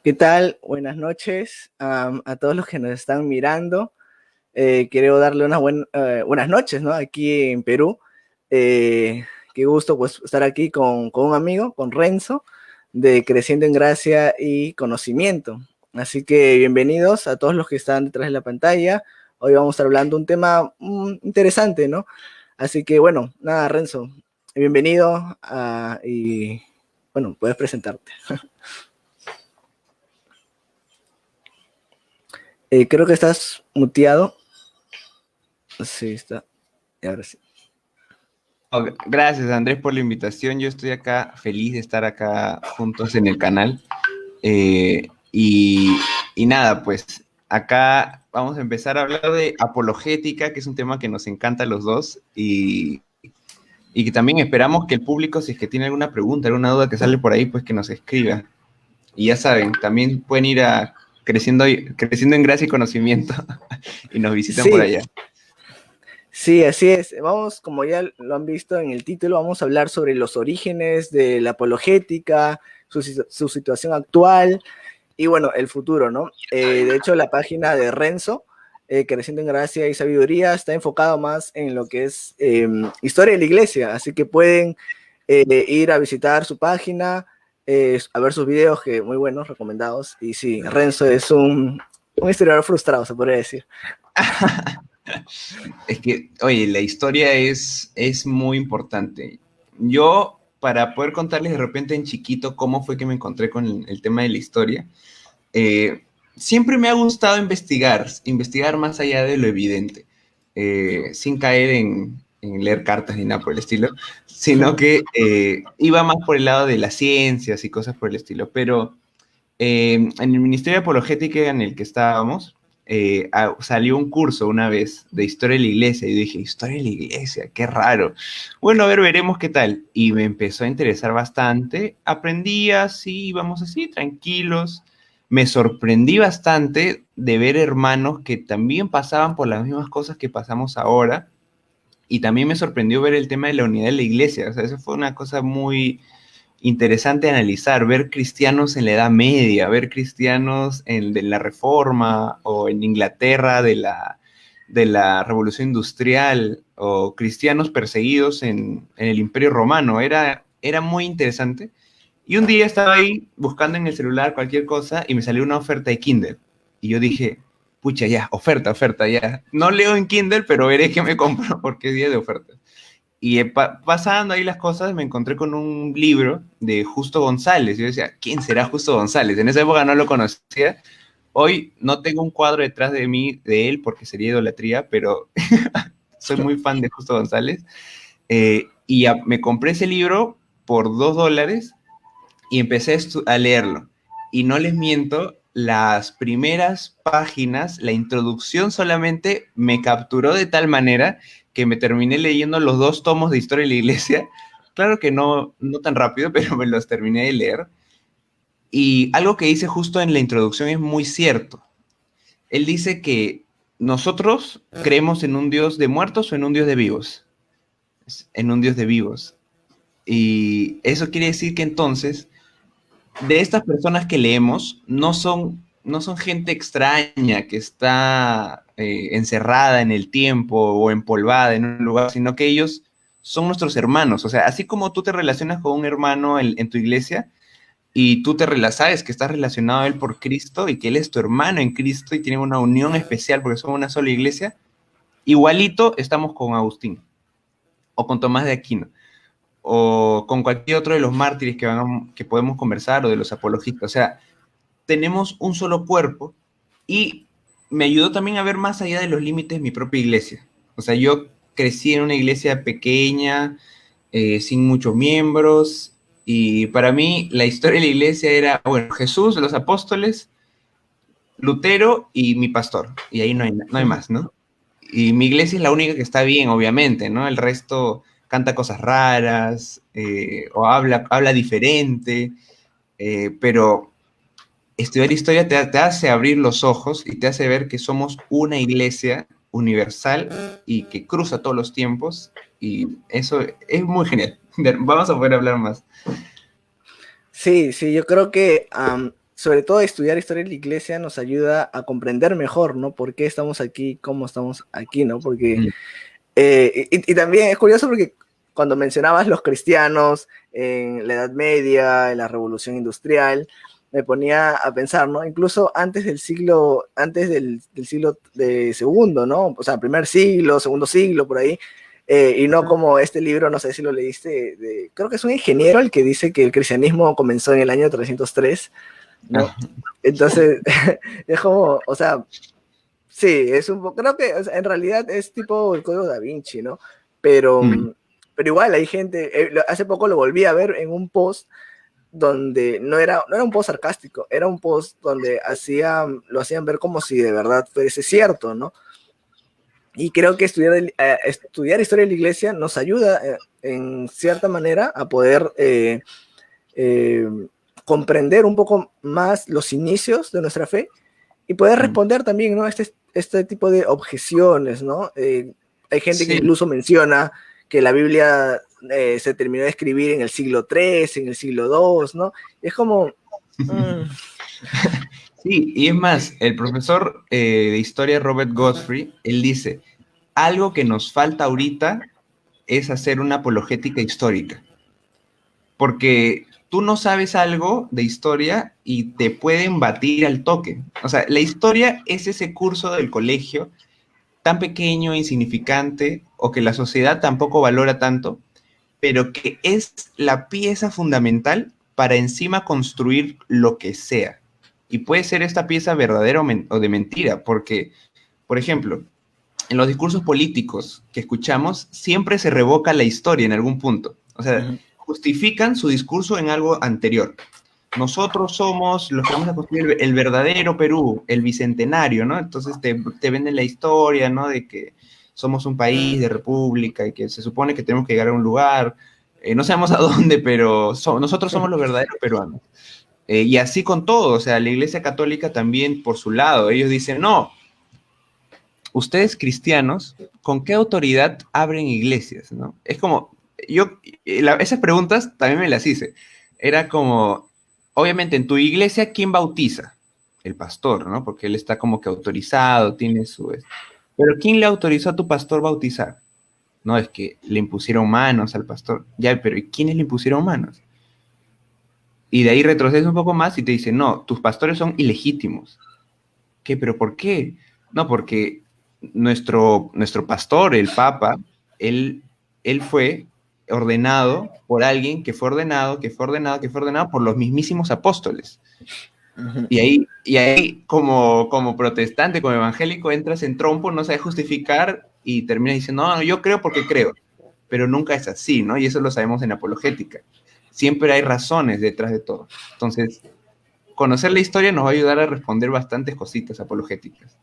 ¿Qué tal? Buenas noches a todos los que nos están mirando. Quiero darle buenas noches, ¿no? Aquí en Perú. Eh, Qué gusto pues estar aquí con un amigo, con Renzo, de Creciendo en Gracia y Conocimiento. Así que bienvenidos a todos los que están detrás de la pantalla. Hoy vamos a estar hablando de un tema interesante, ¿no? Así que bueno, nada, Renzo, bienvenido y bueno, puedes presentarte. Creo que estás muteado. Sí, está. Y ahora sí. Gracias, Andrés, por la invitación. Yo estoy acá feliz de estar acá juntos en el canal. Eh, y, y nada, pues acá vamos a empezar a hablar de apologética, que es un tema que nos encanta a los dos y que también esperamos que el público, si es que tiene alguna pregunta, alguna duda que sale por ahí, pues que nos escriba. Y ya saben, también pueden ir a creciendo en gracia y conocimiento y nos visitan por Sí, allá. sí, así es. Vamos, como ya lo han visto en el título, vamos a hablar sobre los orígenes de la apologética, su situación actual y bueno, el futuro, ¿no? De hecho, la página de Renzo, Creciendo en Gracia y Sabiduría, está enfocado más en lo que es historia de la iglesia, así que pueden ir a visitar su página, a ver sus videos, que muy buenos, recomendados. Y sí, Renzo es un historiador frustrado, se podría decir. Es que, oye, la historia es muy importante. Yo, para poder contarles de repente en chiquito cómo fue que me encontré con el tema de la historia, eh, siempre me ha gustado investigar más allá de lo evidente, sin caer en leer cartas ni nada por el estilo, sino que iba más por el lado de las ciencias y cosas por el estilo. Pero en el Ministerio de Apologética en el que estábamos, salió un curso una vez de historia de la iglesia y dije, historia de la iglesia, qué raro. Bueno, a ver, veremos qué tal. Y me empezó a interesar bastante. Aprendí así, íbamos así, tranquilos. Me sorprendí bastante de ver hermanos que también pasaban por las mismas cosas que pasamos ahora. Y también me sorprendió ver el tema de la unidad de la iglesia. O sea, eso fue una cosa muy interesante analizar, ver cristianos en la Edad Media, ver cristianos de la Reforma o en Inglaterra de la Revolución Industrial o cristianos perseguidos en el Imperio Romano. Era muy interesante. Y un día estaba ahí buscando en el celular cualquier cosa y me salió una oferta de Kindle. Y yo dije, pucha, ya, oferta, ya. No leo en Kindle, pero veré qué me compro porque es día de ofertas. Y pasando ahí las cosas, me encontré con un libro de Justo González. Yo decía, ¿quién será Justo González? En esa época no lo conocía. Hoy no tengo un cuadro detrás de mí de él porque sería idolatría, pero soy muy fan de Justo González. Me compré ese libro por $2 y empecé a leerlo. Y no les miento, las primeras páginas, la introducción solamente me capturó de tal manera que me terminé leyendo los 2 tomos de Historia de la Iglesia. Claro que no tan rápido, pero me los terminé de leer. Y algo que dice justo en la introducción es muy cierto. Él dice que nosotros creemos en un Dios de muertos o en un Dios de vivos. En un Dios de vivos. Y eso quiere decir que entonces de estas personas que leemos no son gente extraña que está encerrada en el tiempo o empolvada en un lugar, sino que ellos son nuestros hermanos. O sea, así como tú te relacionas con un hermano en tu iglesia y tú sabes que estás relacionado a él por Cristo y que él es tu hermano en Cristo y tienen una unión especial porque son una sola iglesia, igualito estamos con Agustín o con Tomás de Aquino o con cualquier otro de los mártires que podemos conversar o de los apologistas. O sea, tenemos un solo cuerpo y me ayudó también a ver más allá de los límites mi propia iglesia. O sea, yo crecí en una iglesia pequeña, sin muchos miembros, y para mí la historia de la iglesia era, bueno, Jesús, los apóstoles, Lutero y mi pastor, y ahí no hay más, ¿no? Y mi iglesia es la única que está bien, obviamente, ¿no? El resto canta cosas raras, o habla diferente, pero estudiar historia te hace abrir los ojos y te hace ver que somos una iglesia universal y que cruza todos los tiempos, y eso es muy genial. Vamos a poder hablar más. Sí, sí, yo creo que sobre todo estudiar historia de la iglesia nos ayuda a comprender mejor, ¿no? ¿Por qué estamos aquí? ¿Cómo estamos aquí? ¿No? Porque, Mm. y también es curioso porque cuando mencionabas los cristianos en la Edad Media, en la Revolución Industrial, me ponía a pensar, ¿no? Incluso antes del siglo de segundo, ¿no? O sea, primer siglo, segundo siglo, por ahí, y no como este libro, no sé si lo leíste, creo que es un ingeniero el que dice que el cristianismo comenzó en el año 303, ¿no? Ah, Entonces, es como, o sea, sí, es un poco, creo que o sea, en realidad es tipo el código da Vinci, ¿no? Pero, mm. pero igual hay gente, hace poco lo volví a ver en un post donde no era un post sarcástico, era un post donde lo hacían ver como si de verdad fuese cierto, ¿no? Y creo que estudiar historia de la iglesia nos ayuda en cierta manera a poder eh, comprender un poco más los inicios de nuestra fe y poder Mm. responder también, ¿no? Este tipo de objeciones, ¿no? Hay gente que Sí. incluso menciona que la Biblia se terminó de escribir en el siglo III, en el siglo II, ¿no? Y es como... mm, Sí, y es más, el profesor de historia Robert Godfrey, él dice, algo que nos falta ahorita es hacer una apologética histórica, porque tú no sabes algo de historia y te pueden batir al toque. O sea, la historia es ese curso del colegio tan pequeño, insignificante, o que la sociedad tampoco valora tanto, pero que es la pieza fundamental para encima construir lo que sea. Y puede ser esta pieza verdadera o de mentira, porque, por ejemplo, en los discursos políticos que escuchamos, siempre se revoca la historia en algún punto. O sea, ujú. justifican su discurso en algo anterior. Nosotros somos los que vamos a construir el verdadero Perú, el bicentenario, ¿no? Entonces te venden la historia, ¿no? De que somos un país de república y que se supone que tenemos que llegar a un lugar, no sabemos a dónde, pero nosotros somos los verdaderos peruanos. Y así con todo, o sea, la Iglesia Católica también por su lado, ellos dicen, no, ustedes cristianos, ¿con qué autoridad abren iglesias? ¿No? Es como, esas preguntas también me las hice. Era como, obviamente en tu iglesia, ¿quién bautiza? El pastor, ¿no? Porque él está como que autorizado, tiene su... Pero ¿quién le autorizó a tu pastor bautizar? No, es que le impusieron manos al pastor. Ya, pero ¿y quiénes le impusieron manos? Y de ahí retrocedes un poco más y te dicen, no, tus pastores son ilegítimos. ¿Qué? ¿Pero por qué? No, porque nuestro pastor, el Papa, él, él fue ordenado por alguien que fue ordenado, que fue ordenado, que fue ordenado por los mismísimos apóstoles. Ujú. Y ahí como protestante, como evangélico, entras en trompo, no sabes justificar y terminas diciendo, no, no, yo creo porque creo. Pero nunca es así, ¿no? Y eso lo sabemos en apologética. Siempre hay razones detrás de todo. Entonces, conocer la historia nos va a ayudar a responder bastantes cositas apologéticas.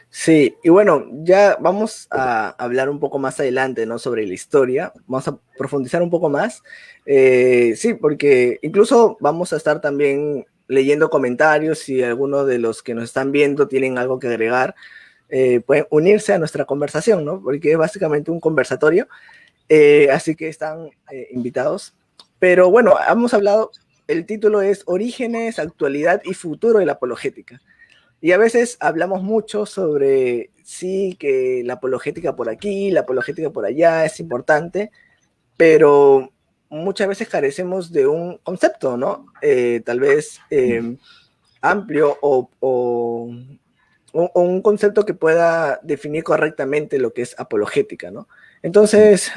Sí, y bueno, ya vamos a hablar un poco más adelante, ¿no? Sobre la historia, vamos a profundizar un poco más. Sí, porque incluso vamos a estar también leyendo comentarios si alguno de los que nos están viendo tienen algo que agregar, pueden unirse a nuestra conversación, ¿no? Porque es básicamente un conversatorio, así que están invitados. Pero bueno, hemos hablado, el título es Orígenes, Actualidad y Futuro de la Apologética. Y a veces hablamos mucho sobre, sí, que la apologética por aquí, la apologética por allá es importante, pero muchas veces carecemos de un concepto, ¿no? Tal vez amplio o un concepto que pueda definir correctamente lo que es apologética, ¿no? Entonces,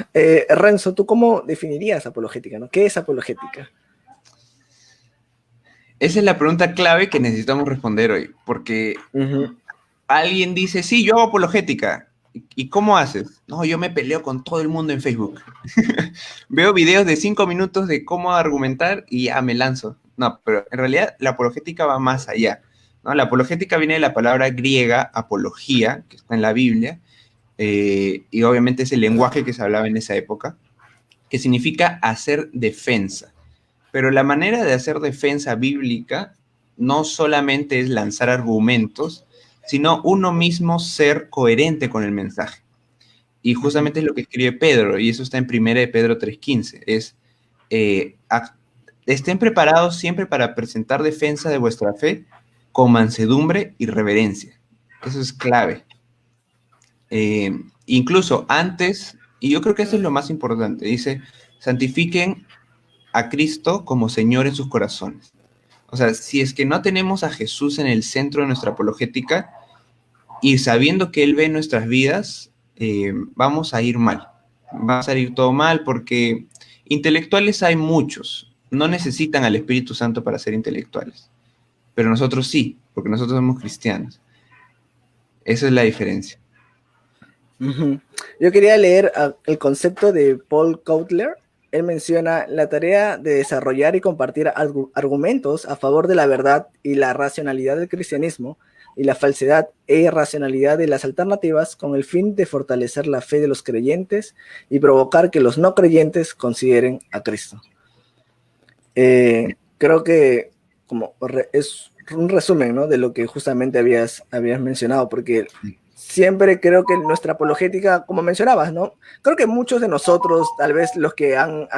Renzo, ¿tú cómo definirías apologética, ¿no? ¿Qué es apologética? Esa es la pregunta clave que necesitamos responder hoy, porque Uh -huh. alguien dice, sí, yo hago apologética. ¿Y cómo haces? No, yo me peleo con todo el mundo en Facebook. Veo videos de 5 minutos de cómo argumentar y ya me lanzo. No, pero en realidad la apologética va más allá, ¿no? La apologética viene de la palabra griega apología, que está en la Biblia, y obviamente es el lenguaje que se hablaba en esa época, que significa hacer defensa. Pero la manera de hacer defensa bíblica no solamente es lanzar argumentos, sino uno mismo ser coherente con el mensaje. Y Uh -huh. justamente es lo que escribe Pedro, y eso está en 1 de Pedro 3:15, es eh, estén preparados siempre para presentar defensa de vuestra fe con mansedumbre y reverencia. Eso es clave. Incluso antes, y yo creo que eso es lo más importante, dice, santifiquen a Cristo como Señor en sus corazones. O sea, si es que no tenemos a Jesús en el centro de nuestra apologética y sabiendo que Él ve nuestras vidas, vamos a ir mal. Va a salir todo mal porque intelectuales hay muchos. No necesitan al Espíritu Santo para ser intelectuales. Pero nosotros sí, porque nosotros somos cristianos. Esa es la diferencia. Ujú. Yo quería leer el concepto de Paul Koutler. Él menciona la tarea de desarrollar y compartir argumentos a favor de la verdad y la racionalidad del cristianismo y la falsedad e irracionalidad de las alternativas con el fin de fortalecer la fe de los creyentes y provocar que los no creyentes consideren a Cristo. Creo que es un resumen, ¿no?, de lo que justamente habías mencionado, porque siempre creo que nuestra apologética, como mencionabas, ¿no? Creo que muchos de nosotros, tal vez los que han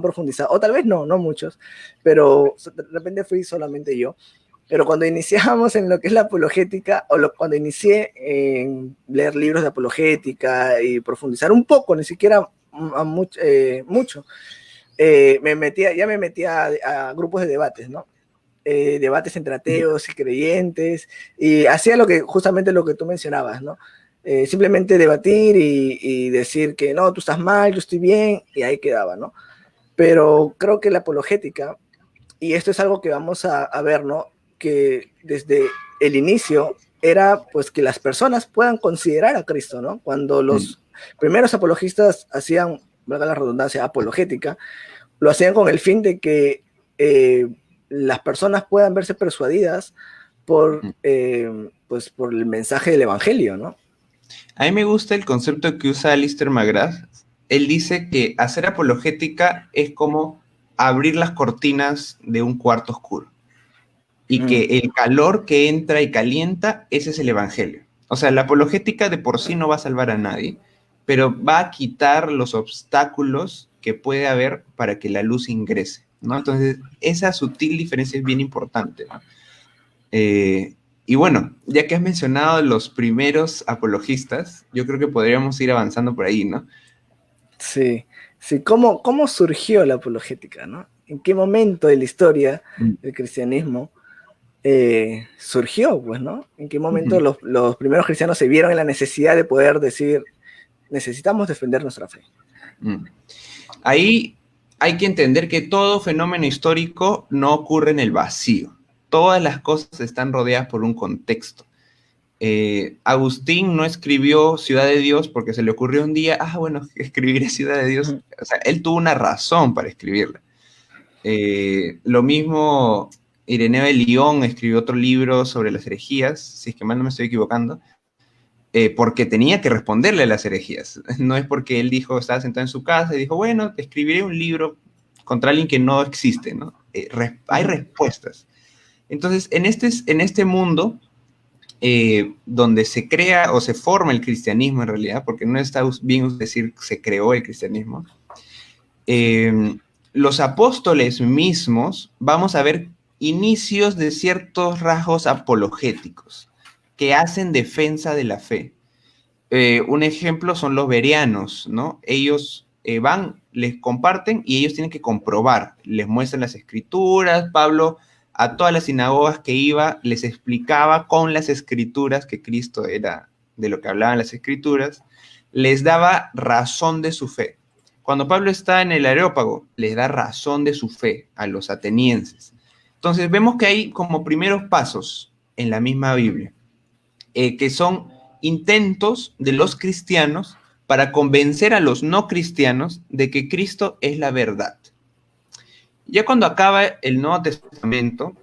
profundizado, o tal vez no muchos, pero de repente fui solamente yo. Pero cuando iniciamos en lo que es la apologética, cuando inicié en leer libros de apologética y profundizar un poco, ni siquiera mucho, me metía a grupos de debates, ¿no? Debates entre ateos y creyentes, y hacía justamente lo que tú mencionabas, ¿no? Simplemente debatir y decir que no, tú estás mal, yo estoy bien, y ahí quedaba, ¿no? Pero creo que la apologética, y esto es algo que vamos a ver, ¿no?, que desde el inicio era pues que las personas puedan considerar a Cristo, ¿no? Cuando los primeros apologistas hacían, valga la redundancia, apologética, lo hacían con el fin de que las personas puedan verse persuadidas pues por el mensaje del evangelio, ¿no? A mí me gusta el concepto que usa Alistair McGrath. Él dice que hacer apologética es como abrir las cortinas de un cuarto oscuro y que el calor que entra y calienta, ese es el evangelio. O sea, la apologética de por sí no va a salvar a nadie, pero va a quitar los obstáculos que puede haber para que la luz ingrese, ¿no? Entonces, esa sutil diferencia es bien importante, ¿no? Y bueno, ya que has mencionado los primeros apologistas, yo creo que podríamos ir avanzando por ahí, ¿no? Sí. ¿Cómo surgió la apologética, ¿no? ¿En qué momento de la historia del cristianismo surgió, pues, ¿no? ¿En qué momento los primeros cristianos se vieron en la necesidad de poder decir, necesitamos defender nuestra fe? Ahí hay que entender que todo fenómeno histórico no ocurre en el vacío. Todas las cosas están rodeadas por un contexto. Agustín no escribió Ciudad de Dios porque se le ocurrió un día, bueno, escribiré Ciudad de Dios. O sea, él tuvo una razón para escribirla. Lo mismo Ireneo de Lyon escribió otro libro sobre las herejías, si es que mal no me estoy equivocando, porque tenía que responderle a las herejías. No es porque él dijo, estaba sentado en su casa y dijo, bueno, escribiré un libro contra alguien que no existe, ¿no? Hay respuestas. Entonces, en este mundo donde se crea o se forma el cristianismo en realidad, porque no está bien decir se creó el cristianismo, los apóstoles mismos, vamos a ver inicios de ciertos rasgos apologéticos que hacen defensa de la fe. Un ejemplo son los bereanos, ¿no? Ellos les comparten y ellos tienen que comprobar, les muestran las escrituras. Pablo a todas las sinagogas que iba les explicaba con las escrituras que Cristo era de lo que hablaban las escrituras, les daba razón de su fe. Cuando Pablo está en el Areópago, les da razón de su fe a los atenienses. Entonces vemos que hay como primeros pasos en la misma Biblia, que son intentos de los cristianos para convencer a los no cristianos de que Cristo es la verdad. Ya cuando acaba el Nuevo Testamento,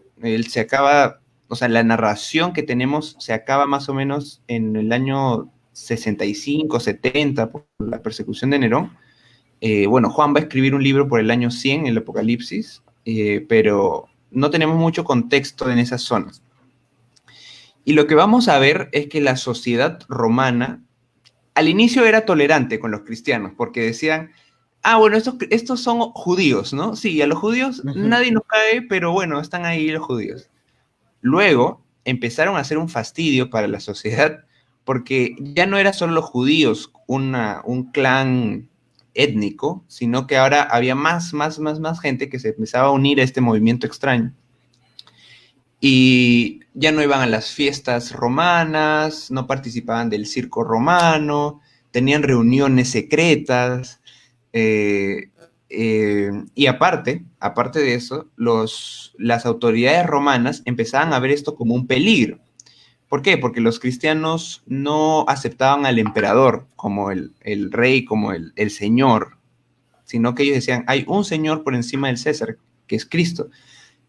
se acaba, o sea, la narración que tenemos se acaba más o menos en el año 65, 70, por la persecución de Nerón. Bueno, Juan va a escribir un libro por el año 100, el Apocalipsis, pero no tenemos mucho contexto en esas zonas. Y lo que vamos a ver es que la sociedad romana al inicio era tolerante con los cristianos, porque decían, bueno, estos son judíos, ¿no? Sí, a los judíos Ujú. nadie nos cae, pero bueno, están ahí los judíos. Luego empezaron a hacer un fastidio para la sociedad porque ya no era solo los judíos un clan étnico, sino que ahora había más gente que se empezaba a unir a este movimiento extraño. Y ya no iban a las fiestas romanas, no participaban del circo romano, tenían reuniones secretas, eh, y aparte de eso, las autoridades romanas empezaban a ver esto como un peligro. ¿Por qué? Porque los cristianos no aceptaban al emperador como el rey, como el señor, sino que ellos decían, hay un señor por encima del César, que es Cristo.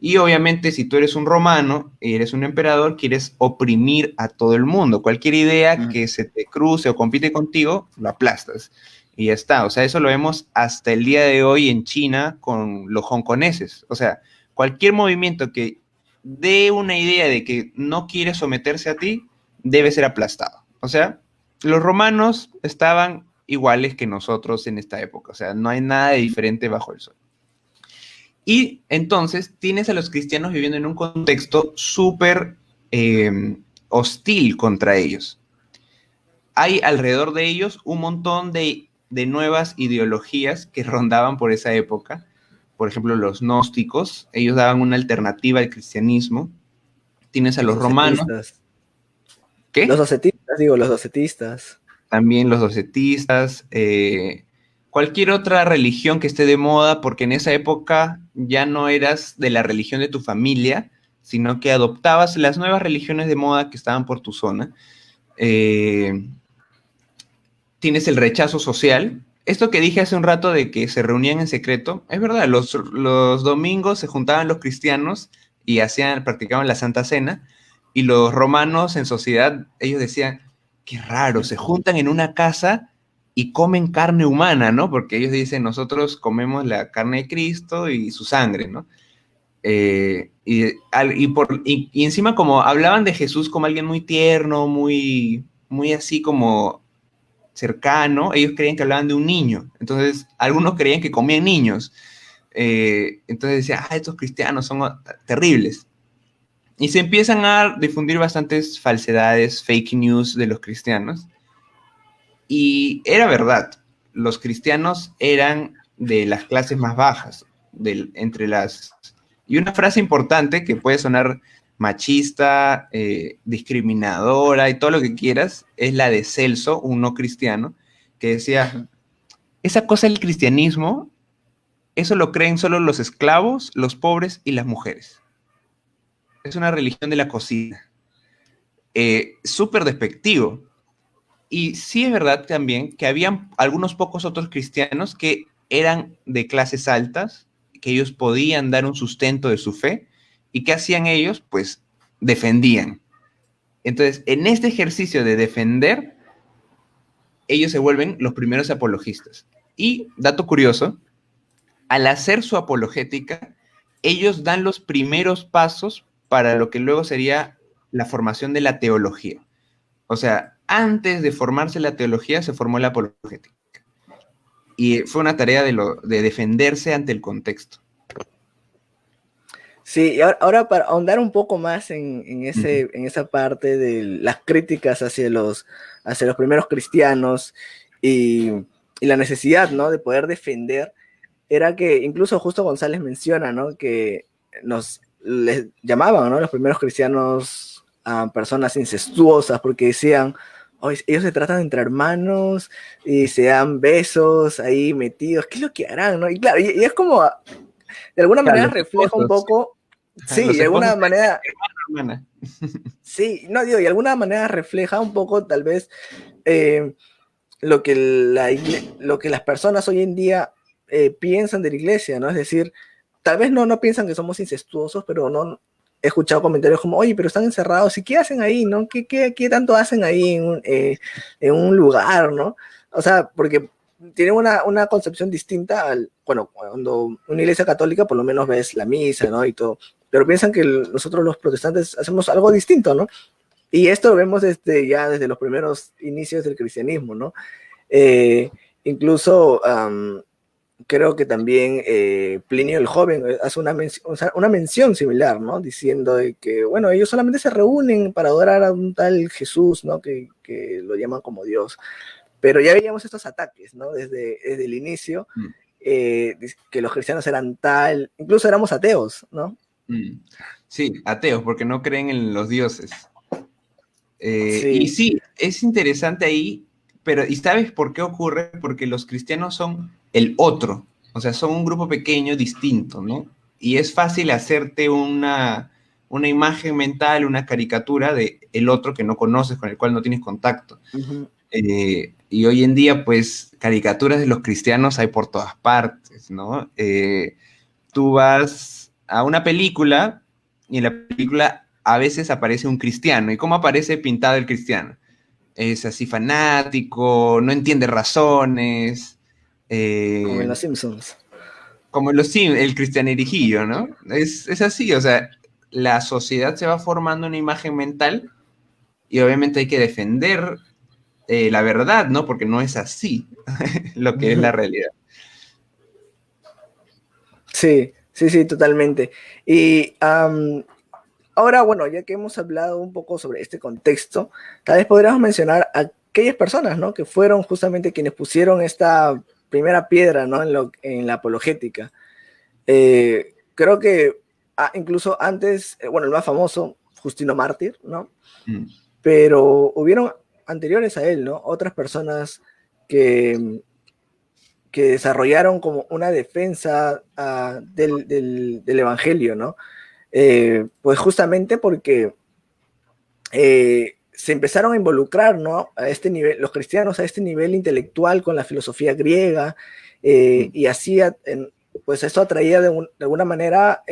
Y obviamente si tú eres un romano y eres un emperador, quieres oprimir a todo el mundo. Cualquier idea que se te cruce o compite contigo, lo aplastas. Y ya está. O sea, eso lo vemos hasta el día de hoy en China con los hongkoneses. O sea, cualquier movimiento que dé una idea de que no quiere someterse a ti, debe ser aplastado. O sea, los romanos estaban iguales que nosotros en esta época. O sea, no hay nada de diferente bajo el sol. Y entonces tienes a los cristianos viviendo en un contexto súper hostil contra ellos. Hay alrededor de ellos un montón de nuevas ideologías que rondaban por esa época. Por ejemplo, los gnósticos, ellos daban una alternativa al cristianismo. Tienes a Los los romanos, docetistas. Los ¿qué? docetistas, digo, los docetistas. También los docetistas, cualquier otra religión que esté de moda, porque en esa época ya no eras de la religión de tu familia, sino que adoptabas las nuevas religiones de moda que estaban por tu zona. Eh, Tienes el rechazo social. Esto que dije hace un rato de que se reunían en secreto, es verdad, los domingos se juntaban los cristianos y practicaban la Santa Cena, y los romanos en sociedad, ellos decían, qué raro, se juntan en una casa y comen carne humana, ¿no? Porque ellos dicen, nosotros comemos la carne de Cristo y su sangre, ¿no? Y encima como hablaban de Jesús como alguien muy tierno, muy así como cercano, ellos creían que hablaban de un niño. Entonces, algunos creían que comían niños. Entonces decían, estos cristianos son terribles. Y se empiezan a difundir bastantes falsedades, fake news de los cristianos. Y era verdad, los cristianos eran de las clases más bajas, entre las... Y una frase importante que puede sonar machista, discriminadora y todo lo que quieras, es la de Celso, un no cristiano, que decía, esa cosa del cristianismo, eso lo creen solo los esclavos, los pobres y las mujeres. Es una religión de la cocina. Súper despectivo. Y sí es verdad también que habían algunos pocos otros cristianos que eran de clases altas, que ellos podían dar un sustento de su fe, y ¿qué hacían ellos? Pues defendían. Entonces, en este ejercicio de defender, ellos se vuelven los primeros apologistas. Y, dato curioso, al hacer su apologética, ellos dan los primeros pasos para lo que luego sería la formación de la teología. O sea, antes de formarse la teología, se formó la apologética. Y fue una tarea de defenderse ante el contexto. Sí, y ahora para ahondar un poco más en esa parte de las críticas hacia los primeros cristianos y, y la necesidad, ¿no?, de poder defender, era que incluso justo González menciona, ¿no?, que les llamaban, ¿no?, los primeros cristianos a personas incestuosas porque decían, oh, ellos se tratan entre hermanos y se dan besos ahí metidos, ¿qué es lo que harán, no? Y claro, y es como, de alguna Claro, manera los refleja un esposos. poco, sí, Los de esposos alguna manera, hermana. sí, no digo, de alguna manera refleja un poco tal vez eh, lo que las personas hoy en día piensan de la iglesia, ¿no? Es decir, tal vez no piensan que somos incestuosos, pero no he escuchado comentarios como, oye, pero están encerrados, ¿y qué hacen ahí, no? ¿Qué tanto hacen ahí en un lugar, no? O sea, porque tienen una concepción distinta bueno, cuando una iglesia católica por lo menos ves la misa, ¿no? Y todo, pero piensan que nosotros los protestantes hacemos algo distinto, ¿no? Y esto lo vemos desde los primeros inicios del cristianismo, ¿no? Eh, incluso creo que también Plinio el Joven hace o sea, una mención similar, ¿no? Diciendo de que, bueno, ellos solamente se reúnen para adorar a un tal Jesús, ¿no? Que lo llaman como Dios. Pero ya veíamos estos ataques, ¿no? Desde el inicio, Mm, que los cristianos eran tal, incluso éramos ateos, ¿no? mm. Sí, ateos, porque no creen en los dioses. Y Sí. sí, es interesante ahí, pero ¿y sabes por qué ocurre? Porque los cristianos son el otro, o sea, son un grupo pequeño, distinto, ¿no? Y es fácil hacerte una imagen mental, una caricatura de el otro que no conoces, con el cual no tienes contacto. Uh-huh. Y hoy en día, pues, caricaturas de los cristianos hay por todas partes, ¿no? Tú vas a una película y en la película a veces aparece un cristiano. ¿Y cómo aparece pintado el cristiano? Es así fanático, no entiende razones, Como en eh, Los Simpsons. como los Sim, el cristianerijillo, ¿no? Es así, o sea, la sociedad se va formando una imagen mental y obviamente hay que defender la verdad, ¿no? Porque no es así lo que es la realidad. Sí, sí, sí, totalmente. Y ahora, bueno, ya que hemos hablado un poco sobre este contexto, tal vez podríamos mencionar a aquellas personas, ¿no? Que fueron justamente quienes pusieron esta primera piedra, ¿no? En la apologética. Creo que incluso antes, bueno, el más famoso, Justino Mártir, ¿no? Mm, Pero hubieron anteriores a él, ¿no? Otras personas que, que desarrollaron como una defensa del Evangelio, ¿no? Pues justamente porque se empezaron a involucrar, ¿no? A este nivel, los cristianos a este nivel intelectual con la filosofía griega, mm, y así, pues eso atraía de alguna manera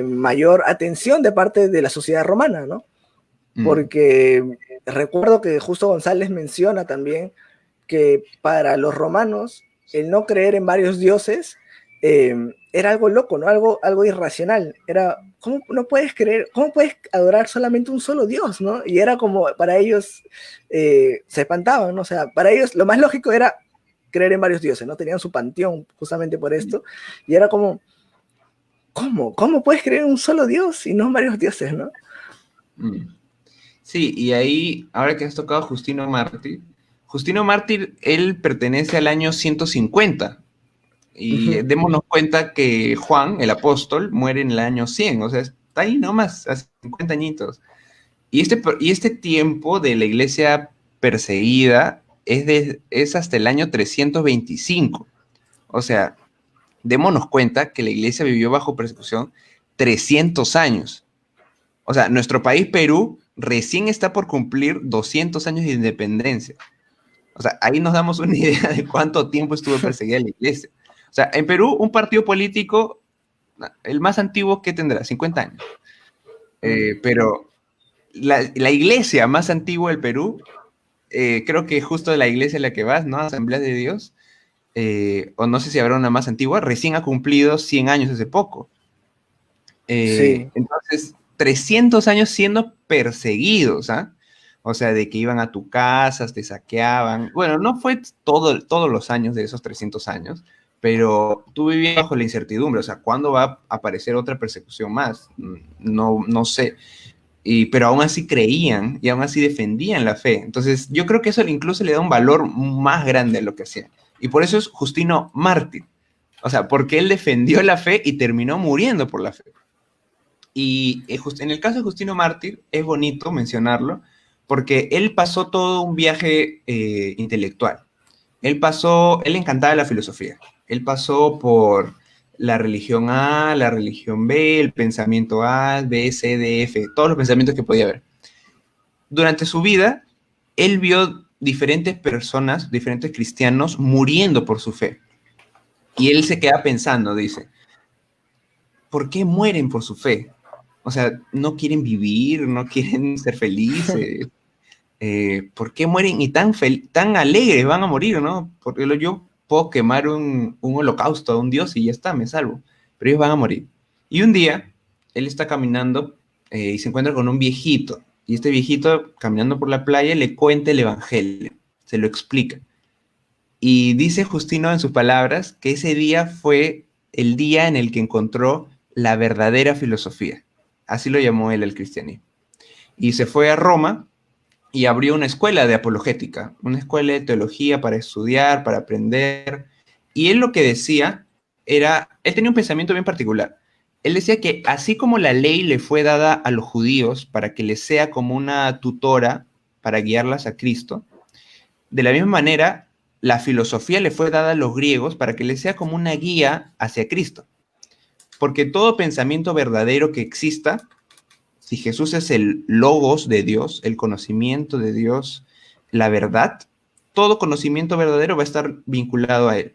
mayor atención de parte de la sociedad romana, ¿no? mm, Porque recuerdo que Justo González menciona también que para los romanos el no creer en varios dioses era algo loco, ¿no? Algo irracional. Era, ¿cómo no puedes creer, cómo puedes adorar solamente un solo Dios, ¿no? Y era como, para ellos, se espantaban, ¿no? O sea, para ellos lo más lógico era creer en varios dioses, ¿no? Tenían su panteón justamente por esto, y era como, ¿cómo? ¿Cómo puedes creer en un solo Dios y no en varios dioses, ¿no? mm. Sí, y ahí, ahora que has tocado a Justino Mártir, él pertenece al año 150, y Ujú. démonos cuenta que Juan, el apóstol, muere en el año 100, o sea, está ahí nomás, hace 50 añitos. Y este tiempo de la iglesia perseguida es hasta el año 325, o sea, démonos cuenta que la iglesia vivió bajo persecución 300 años. O sea, nuestro país, Perú, recién está por cumplir 200 años de independencia. O sea, ahí nos damos una idea de cuánto tiempo estuvo perseguida la iglesia. O sea, en Perú, un partido político, el más antiguo, ¿qué tendrá? 50 años. Mm. Pero la iglesia más antigua del Perú, creo que justo la iglesia en la que vas, ¿no? Asamblea de Dios, o no sé si habrá una más antigua, recién ha cumplido 100 años hace poco. Sí. Entonces, 300 años siendo perseguidos, ¿ah? O sea, de que iban a tu casa, te saqueaban. Bueno, no fue todos los años de esos 300 años, pero tú vivías bajo la incertidumbre. O sea, ¿cuándo va a aparecer otra persecución más? No, no sé. Pero aún así creían y aún así defendían la fe. Entonces, yo creo que eso incluso le da un valor más grande a lo que hacían. Y por eso es Justino mártir. O sea, porque él defendió la fe y terminó muriendo por la fe. Y en el caso de Justino Mártir es bonito mencionarlo porque él pasó todo un viaje intelectual. Él le encantaba la filosofía. Él pasó por la religión A, la religión B, el pensamiento A, B, C, D, F, todos los pensamientos que podía haber. Durante su vida, él vio diferentes personas, diferentes cristianos muriendo por su fe. Y él se queda pensando, dice, ¿por qué mueren por su fe? O sea, no quieren vivir, no quieren ser felices. ¿Por qué mueren y tan alegres van a morir, no? Porque yo puedo quemar un holocausto a un dios y ya está, me salvo. Pero ellos van a morir. Y un día, él está caminando y se encuentra con un viejito. Y este viejito, caminando por la playa, le cuenta el evangelio, se lo explica. Y dice Justino en sus palabras que ese día fue el día en el que encontró la verdadera filosofía. Así lo llamó él el cristianismo. Y se fue a Roma y abrió una escuela de apologética, una escuela de teología para estudiar, para aprender. Y él lo que decía era, él tenía un pensamiento bien particular. Él decía que así como la ley le fue dada a los judíos para que les sea como una tutora para guiarlas a Cristo, de la misma manera la filosofía le fue dada a los griegos para que les sea como una guía hacia Cristo. Porque todo pensamiento verdadero que exista, si Jesús es el logos de Dios, el conocimiento de Dios, la verdad, todo conocimiento verdadero va a estar vinculado a él.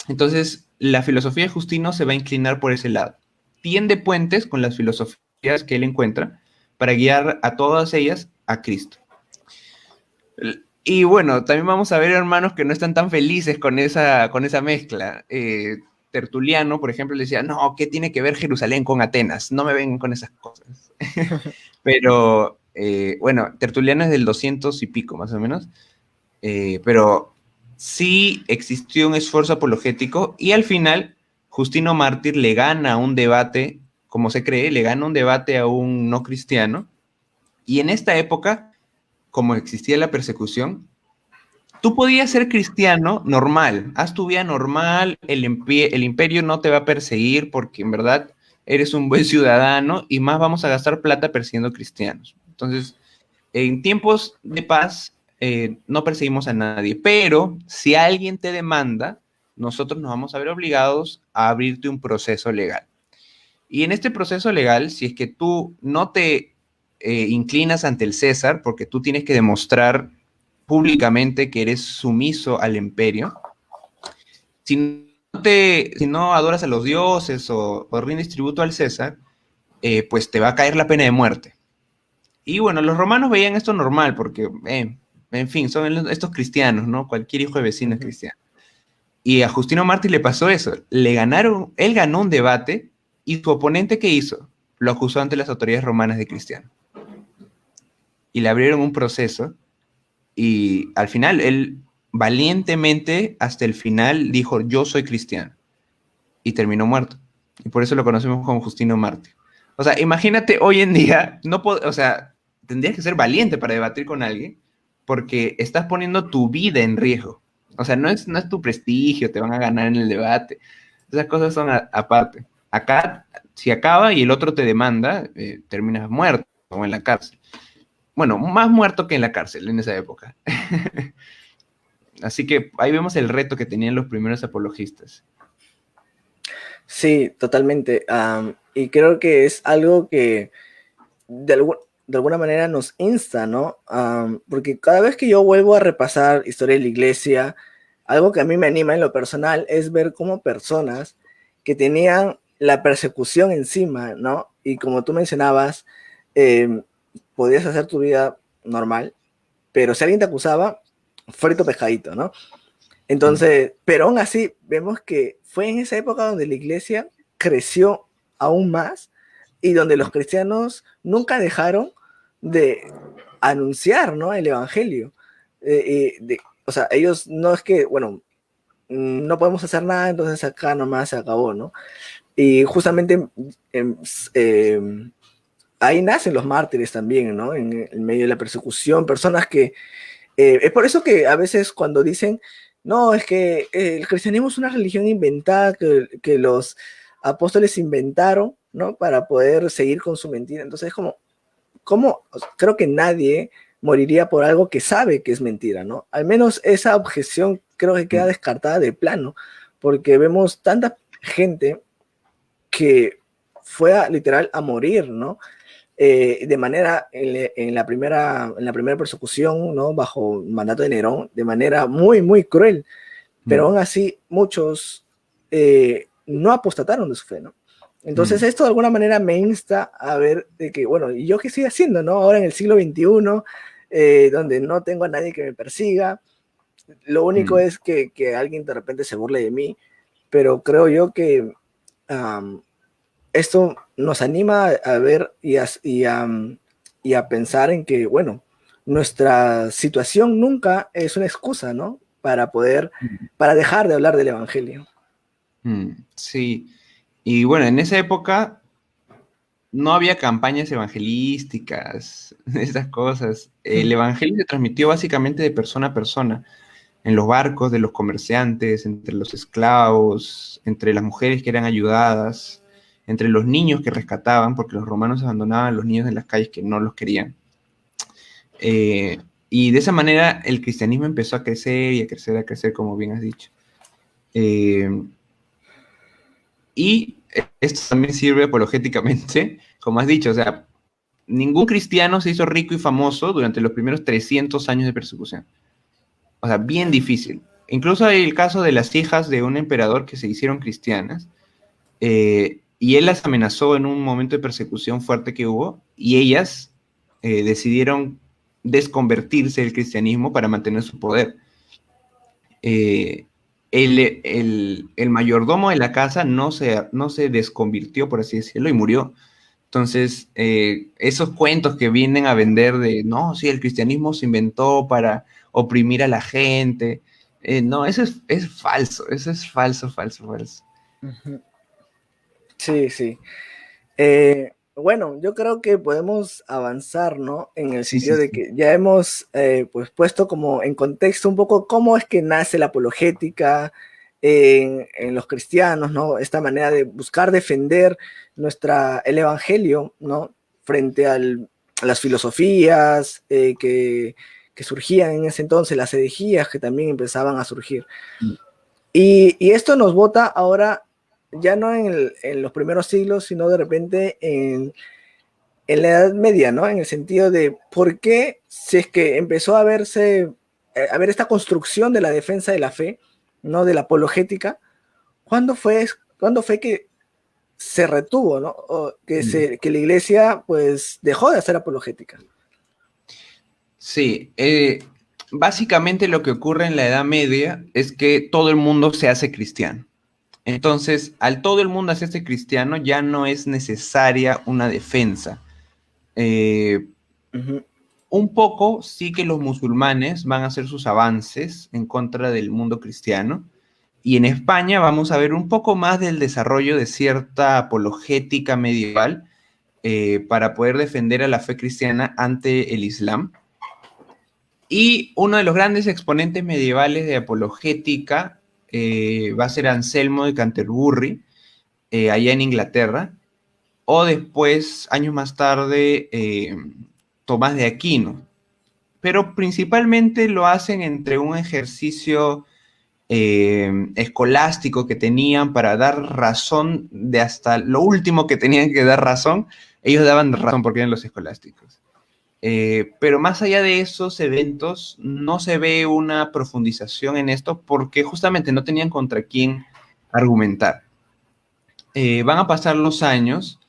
Entonces, la filosofía de Justino se va a inclinar por ese lado. Tiende puentes con las filosofías que él encuentra para guiar a todas ellas a Cristo. Y bueno, también vamos a ver hermanos que no están tan felices con esa mezcla. Tertuliano, por ejemplo, le decía, no, ¿qué tiene que ver Jerusalén con Atenas? No me vengan con esas cosas. Pero, bueno, Tertuliano es del 200 y pico, más o menos. Pero sí existió un esfuerzo apologético y al final Justino Mártir le gana un debate, como se cree, le gana un debate a un no cristiano. Y en esta época, como existía la persecución, tú podías ser cristiano normal, haz tu vida normal, el imperio no te va a perseguir porque en verdad eres un buen ciudadano y más vamos a gastar plata persiguiendo cristianos. Entonces, en tiempos de paz no perseguimos a nadie, pero si alguien te demanda, nosotros nos vamos a ver obligados a abrirte un proceso legal. Y en este proceso legal, si es que tú no te inclinas ante el César, porque tú tienes que demostrar públicamente que eres sumiso al imperio, si no adoras a los dioses o rindes tributo al César, pues te va a caer la pena de muerte. Y bueno, los romanos veían esto normal, porque, en fin, son estos cristianos, ¿no? Cualquier hijo de vecino es cristiano. Y a Justino Mártir le pasó eso. Él ganó un debate y su oponente, ¿qué hizo? Lo acusó ante las autoridades romanas de cristiano. Y le abrieron un proceso y al final él valientemente hasta el final dijo, yo soy cristiano. Y terminó muerto. Y por eso lo conocemos como Justino Mártir. O sea, imagínate hoy en día, o sea, tendrías que ser valiente para debatir con alguien porque estás poniendo tu vida en riesgo. O sea, no es tu prestigio, te van a ganar en el debate. Esas cosas son aparte. Acá, si acaba y el otro te demanda, terminas muerto o en la cárcel. Bueno, más muerto que en la cárcel en esa época. Así que ahí vemos el reto que tenían los primeros apologistas. Sí, totalmente. Y creo que es algo que de alguna manera nos insta, ¿no? Porque cada vez que yo vuelvo a repasar historia de la iglesia, algo que a mí me anima en lo personal es ver cómo personas que tenían la persecución encima, ¿no? Y como tú mencionabas, podías hacer tu vida normal, pero si alguien te acusaba, frito pescadito, ¿no? Entonces, pero aún así, vemos que fue en esa época donde la iglesia creció aún más y donde los cristianos nunca dejaron de anunciar, ¿no? El evangelio. O sea, ellos no es que, bueno, no podemos hacer nada, entonces acá nomás se acabó, ¿no? Y justamente ahí nacen los mártires también, ¿no? En medio de la persecución, personas que es por eso que a veces cuando dicen, no, es que el cristianismo es una religión inventada que los apóstoles inventaron, ¿no? Para poder seguir con su mentira. Entonces es como creo que nadie moriría por algo que sabe que es mentira, ¿no? Al menos esa objeción creo que queda descartada de plano, porque vemos tanta gente que fue literal a morir, ¿no? De manera, en la primera persecución, ¿no? Bajo el mandato de Nerón, de manera muy, muy cruel, pero aún así muchos no apostataron de su fe, ¿no? Entonces esto de alguna manera me insta a ver de que, bueno, ¿y yo qué estoy haciendo, no? Ahora en el siglo XXI, donde no tengo a nadie que me persiga, lo único es que alguien de repente se burle de mí, pero creo yo que esto nos anima a ver y a pensar en que, bueno, nuestra situación nunca es una excusa, ¿no? para para dejar de hablar del Evangelio. Sí, y bueno, en esa época no había campañas evangelísticas, esas cosas. El evangelio se transmitió básicamente de persona a persona, en los barcos de los comerciantes, entre los esclavos, entre las mujeres que eran ayudadas, entre los niños que rescataban, porque los romanos abandonaban a los niños en las calles que no los querían. Eh, y de esa manera el cristianismo empezó a crecer y a crecer, como bien has dicho. Eh, y esto también sirve apologéticamente, como has dicho, o sea, ningún cristiano se hizo rico y famoso durante los primeros 300 años de persecución. O sea, bien difícil. Incluso hay el caso de las hijas de un emperador que se hicieron cristianas, y él las amenazó en un momento de persecución fuerte que hubo, y ellas decidieron desconvertirse del cristianismo para mantener su poder. Eh, el mayordomo de la casa no se desconvirtió, por así decirlo, y murió. Entonces, esos cuentos que vienen a vender de, no, sí, el cristianismo se inventó para oprimir a la gente, no, es falso, eso es falso, falso, falso. Sí, sí. Bueno, yo creo que podemos avanzar, ¿no? En el Sí, sentido sí, de sí. que ya hemos pues puesto como en contexto un poco cómo es que nace la apologética en los cristianos, ¿no? Esta manera de buscar defender el evangelio, ¿no? Frente a las filosofías que surgían en ese entonces, las herejías que también empezaban a surgir. Y esto nos bota ahora ya no en los primeros siglos, sino de repente en la Edad Media, ¿no? En el sentido de por qué, si es que empezó a verse, a ver esta construcción de la defensa de la fe, ¿no? De la apologética, ¿cuándo fue que se retuvo, ¿no? O que la iglesia, pues, dejó de hacer apologética. Sí, básicamente lo que ocurre en la Edad Media es que todo el mundo se hace cristiano. Entonces, al todo el mundo hacerse cristiano, ya no es necesaria una defensa. Eh, Ujú. un poco sí que los musulmanes van a hacer sus avances en contra del mundo cristiano. Y en España vamos a ver un poco más del desarrollo de cierta apologética medieval para poder defender a la fe cristiana ante el Islam. Y uno de los grandes exponentes medievales de apologética va a ser Anselmo de Canterbury, allá en Inglaterra, o después, años más tarde, Tomás de Aquino. Pero principalmente lo hacen entre un ejercicio escolástico que tenían para dar razón de hasta lo último que tenían que dar razón, ellos daban razón porque eran los escolásticos. Pero más allá de esos eventos, no se ve una profundización en esto porque justamente no tenían contra quién argumentar. Van a pasar los años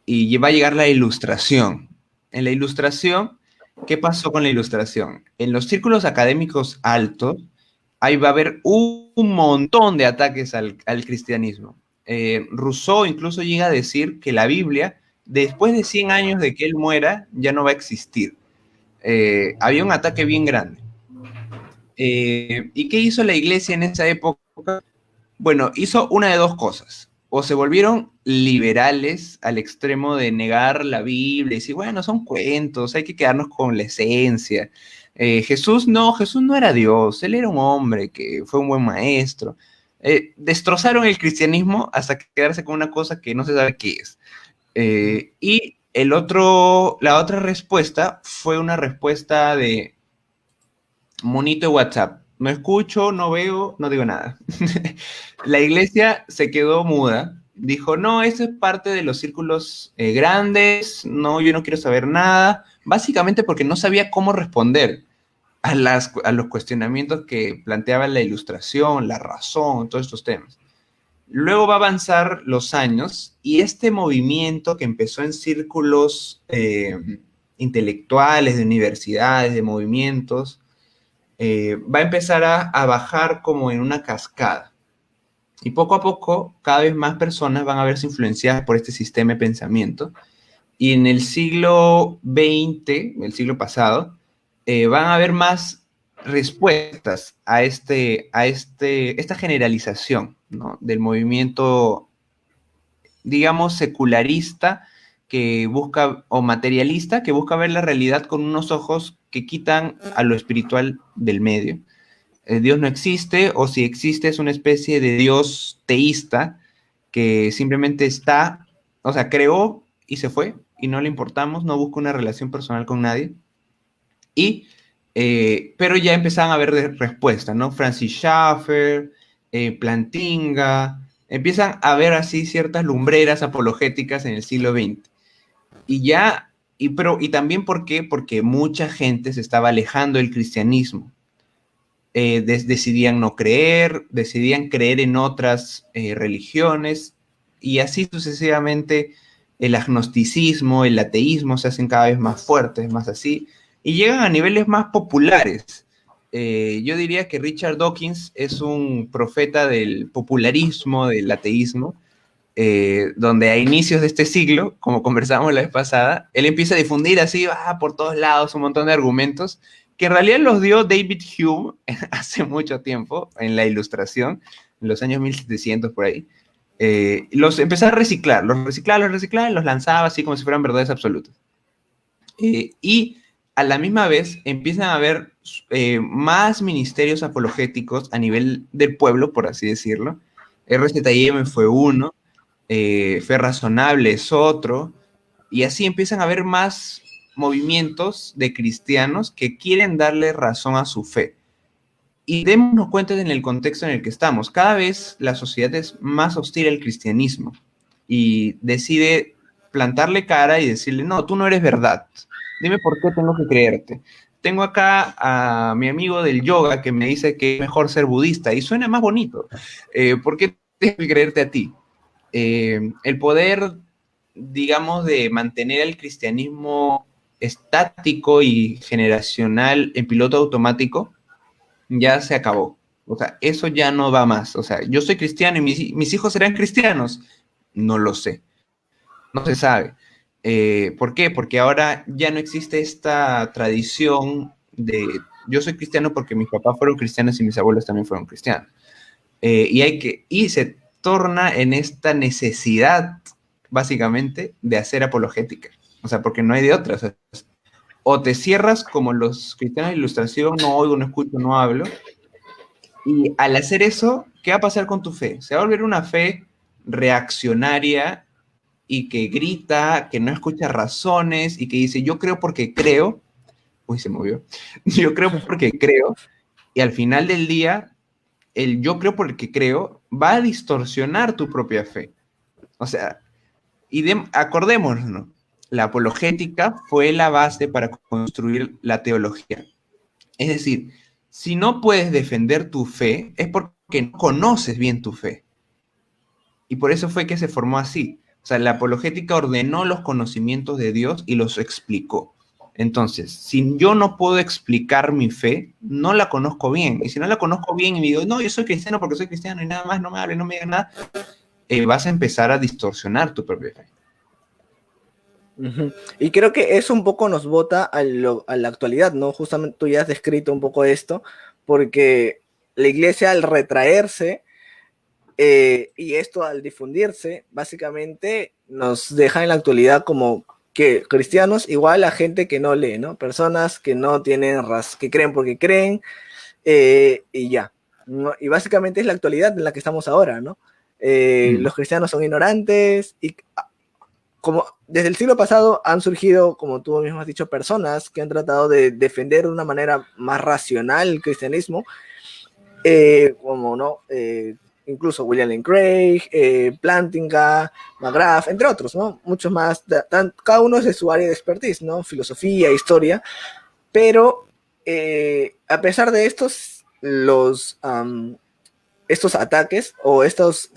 y va a llegar la ilustración. En la ilustración, ¿qué pasó con la ilustración? En los círculos académicos altos, ahí va a haber un montón de ataques al cristianismo. Rousseau incluso llega a decir que la Biblia, después de 100 años de que él muera, ya no va a existir. Había un ataque bien grande. ¿Y qué hizo la iglesia en esa época? Bueno, hizo una de dos cosas. O se volvieron liberales al extremo de negar la Biblia y decir, bueno, son cuentos, hay que quedarnos con la esencia. Jesús no era Dios, él era un hombre que fue un buen maestro. Destrozaron el cristianismo hasta quedarse con una cosa que no se sabe qué es. Y la otra respuesta fue una respuesta de monito de WhatsApp. No escucho, no veo, no digo nada. La iglesia se quedó muda. Dijo, no, eso es parte de los círculos grandes, no, yo no quiero saber nada. Básicamente porque no sabía cómo responder a los cuestionamientos que planteaba la ilustración, la razón, todos estos temas. Luego va a avanzar los años y este movimiento que empezó en círculos intelectuales, de universidades, de movimientos, va a empezar a bajar como en una cascada. Y poco a poco, cada vez más personas van a verse influenciadas por este sistema de pensamiento. Y en el siglo XX, el siglo pasado, van a haber más respuestas a esta generalización, ¿no? Del movimiento, digamos, secularista que busca, o materialista, que busca ver la realidad con unos ojos que quitan a lo espiritual del medio. Dios no existe, o si existe es una especie de Dios teísta que simplemente está, o sea, creó y se fue, y no le importamos, no busca una relación personal con nadie. Y, pero ya empezaban a haber respuestas, ¿no? Francis Schaeffer, Plantinga, empiezan a haber así ciertas lumbreras apologéticas en el siglo XX. Y ya, y también ¿por qué? Porque mucha gente se estaba alejando del cristianismo. Decidían no creer, decidían creer en otras religiones, y así sucesivamente el agnosticismo, el ateísmo se hacen cada vez más fuertes, más así, y llegan a niveles más populares. Yo diría que Richard Dawkins es un profeta del popularismo, del ateísmo, donde a inicios de este siglo, como conversamos la vez pasada, él empieza a difundir así, por todos lados un montón de argumentos que en realidad los dio David Hume hace mucho tiempo, en la Ilustración, en los años 1700 por ahí. Los empezó a reciclar, y los lanzaba así como si fueran verdades absolutas. Y a la misma vez empiezan a haber más ministerios apologéticos a nivel del pueblo, por así decirlo. RZIM fue uno, Fe Razonable es otro, y así empiezan a haber más movimientos de cristianos que quieren darle razón a su fe. Y démonos cuenta en el contexto en el que estamos. Cada vez la sociedad es más hostil al cristianismo y decide plantarle cara y decirle, no, tú no eres verdad. Dime por qué tengo que creerte. Tengo acá a mi amigo del yoga que me dice que es mejor ser budista y suena más bonito. ¿Por qué tengo que creerte a ti? El poder, digamos, de mantener el cristianismo estático y generacional en piloto automático, ya se acabó. O sea, eso ya no va más. O sea, yo soy cristiano y mis hijos serán cristianos. No lo sé. No se sabe. ¿Por qué? Porque ahora ya no existe esta tradición de yo soy cristiano porque mis papás fueron cristianos y mis abuelos también fueron cristianos. Y se torna en esta necesidad, básicamente, de hacer apologética. O sea, porque no hay de otra. O te cierras como los cristianos de Ilustración, no oigo, no escucho, no hablo. Y al hacer eso, ¿qué va a pasar con tu fe? Se va a volver una fe reaccionaria y que grita, que no escucha razones y que dice, yo creo porque creo. Uy, se movió. Yo creo porque creo. Y al final del día, el yo creo porque creo va a distorsionar tu propia fe. O sea, acordémonos, ¿no? La apologética fue la base para construir la teología. Es decir, si no puedes defender tu fe, es porque no conoces bien tu fe. Y por eso fue que se formó así. O sea, la apologética ordenó los conocimientos de Dios y los explicó. Entonces, si yo no puedo explicar mi fe, no la conozco bien. Y si no la conozco bien y me digo, no, yo soy cristiano porque soy cristiano y nada más, no me hable, no me diga nada, vas a empezar a distorsionar tu propia fe. Y creo que eso un poco nos bota a la actualidad, ¿no? Justamente tú ya has descrito un poco esto, porque la iglesia al retraerse y esto al difundirse, básicamente nos deja en la actualidad como que cristianos igual a gente que no lee, ¿no? Personas que no tienen que creen porque creen y ya, ¿no? Y básicamente es la actualidad en la que estamos ahora, ¿no? Los cristianos son ignorantes y como desde el siglo pasado han surgido, como tú mismo has dicho, personas que han tratado de defender de una manera más racional el cristianismo, como no, incluso William Lane Craig, Plantinga, McGrath, entre otros, ¿no? Muchos más, cada uno es de su área de expertise, ¿no? Filosofía, historia, pero a pesar de estos, estos ataques o estos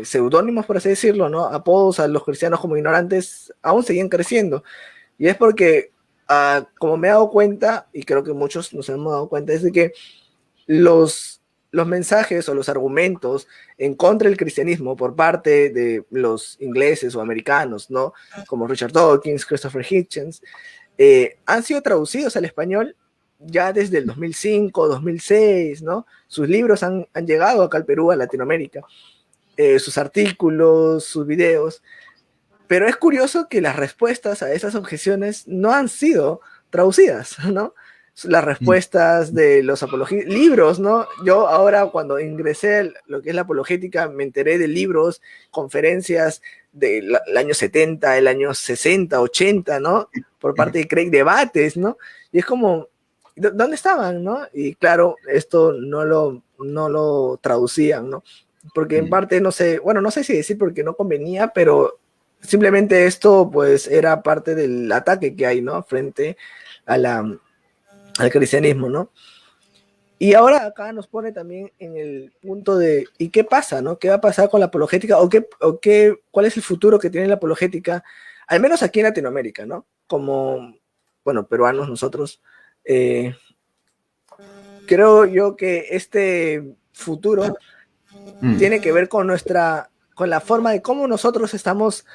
seudónimos, por así decirlo, ¿no? Apodos a los cristianos como ignorantes aún siguen creciendo. Y es porque, como me he dado cuenta, y creo que muchos nos hemos dado cuenta, es de que los mensajes o los argumentos en contra del cristianismo por parte de los ingleses o americanos, ¿no? Como Richard Dawkins, Christopher Hitchens, han sido traducidos al español ya desde el 2005, 2006, ¿no? Sus libros han llegado acá al Perú, a Latinoamérica, sus artículos, sus videos, pero es curioso que las respuestas a esas objeciones no han sido traducidas, ¿no? Las respuestas de los libros, ¿no? Yo ahora cuando ingresé a lo que es la apologética me enteré de libros, conferencias del año 70, el año 60, 80, ¿no? Por parte de Craig, debates, ¿no? Y es como, ¿dónde estaban, no? Y claro, esto no lo traducían, ¿no? Porque en parte, no sé, bueno, no sé si decir porque no convenía, pero simplemente esto pues era parte del ataque que hay, ¿no? Frente a al cristianismo, ¿no? Y ahora acá nos pone también en el punto de, ¿y qué pasa, no? ¿Qué va a pasar con la apologética? ¿Cuál es el futuro que tiene la apologética? Al menos aquí en Latinoamérica, ¿no? Como, bueno, peruanos nosotros, creo yo que este futuro tiene que ver con con la forma de cómo nosotros estamos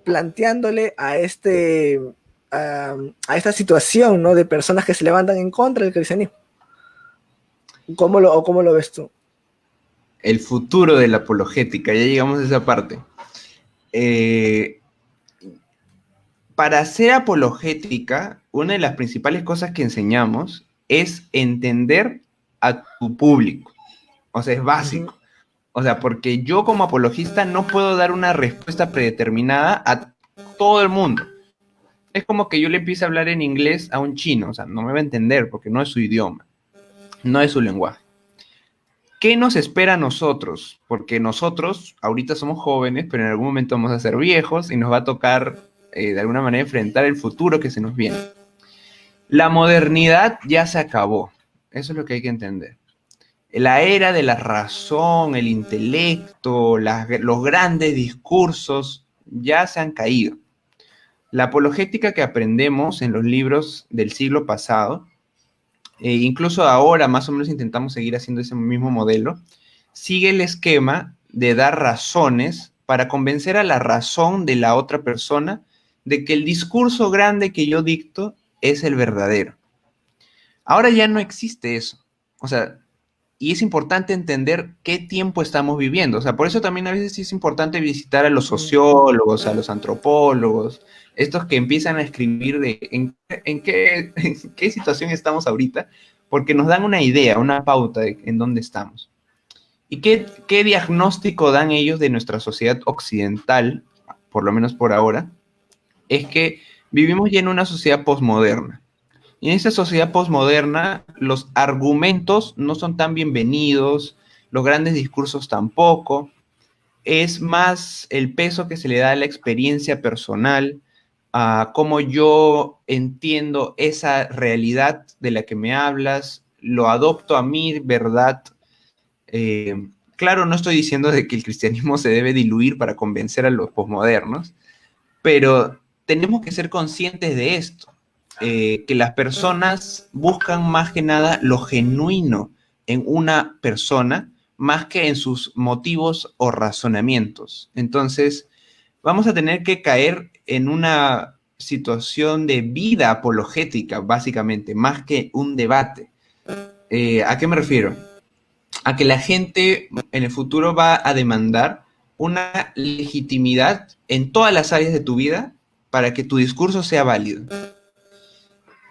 planteándole a esta situación, ¿no? De personas que se levantan en contra del cristianismo. ¿Cómo lo ves tú? El futuro de la apologética, ya llegamos a esa parte. Para hacer apologética, una de las principales cosas que enseñamos es entender a tu público. O sea, es básico. O sea, porque yo como apologista no puedo dar una respuesta predeterminada a todo el mundo. Es como que yo le empiece a hablar en inglés a un chino, o sea, no me va a entender porque no es su idioma, no es su lenguaje. ¿Qué nos espera a nosotros? Porque nosotros ahorita somos jóvenes, pero en algún momento vamos a ser viejos y nos va a tocar de alguna manera enfrentar el futuro que se nos viene. La modernidad ya se acabó, eso es lo que hay que entender. La era de la razón, el intelecto, los grandes discursos ya se han caído. La apologética que aprendemos en los libros del siglo pasado, incluso ahora más o menos intentamos seguir haciendo ese mismo modelo, sigue el esquema de dar razones para convencer a la razón de la otra persona de que el discurso grande que yo dicto es el verdadero. Ahora ya no existe eso. O sea, y es importante entender qué tiempo estamos viviendo. O sea, por eso también a veces sí es importante visitar a los sociólogos, a los antropólogos, estos que empiezan a escribir de en qué situación estamos ahorita, porque nos dan una idea, una pauta de en dónde estamos. ¿Y qué diagnóstico dan ellos de nuestra sociedad occidental, por lo menos por ahora? Es que vivimos ya en una sociedad posmoderna. Y en esta sociedad posmoderna, los argumentos no son tan bienvenidos, los grandes discursos tampoco. Es más el peso que se le da a la experiencia personal, a cómo yo entiendo esa realidad de la que me hablas, lo adopto a mi verdad. Claro, no estoy diciendo de que el cristianismo se debe diluir para convencer a los posmodernos, pero tenemos que ser conscientes de esto. Que las personas buscan más que nada lo genuino en una persona, más que en sus motivos o razonamientos. Entonces, vamos a tener que caer en una situación de vida apologética, básicamente, más que un debate. ¿A qué me refiero? A que la gente en el futuro va a demandar una legitimidad en todas las áreas de tu vida para que tu discurso sea válido.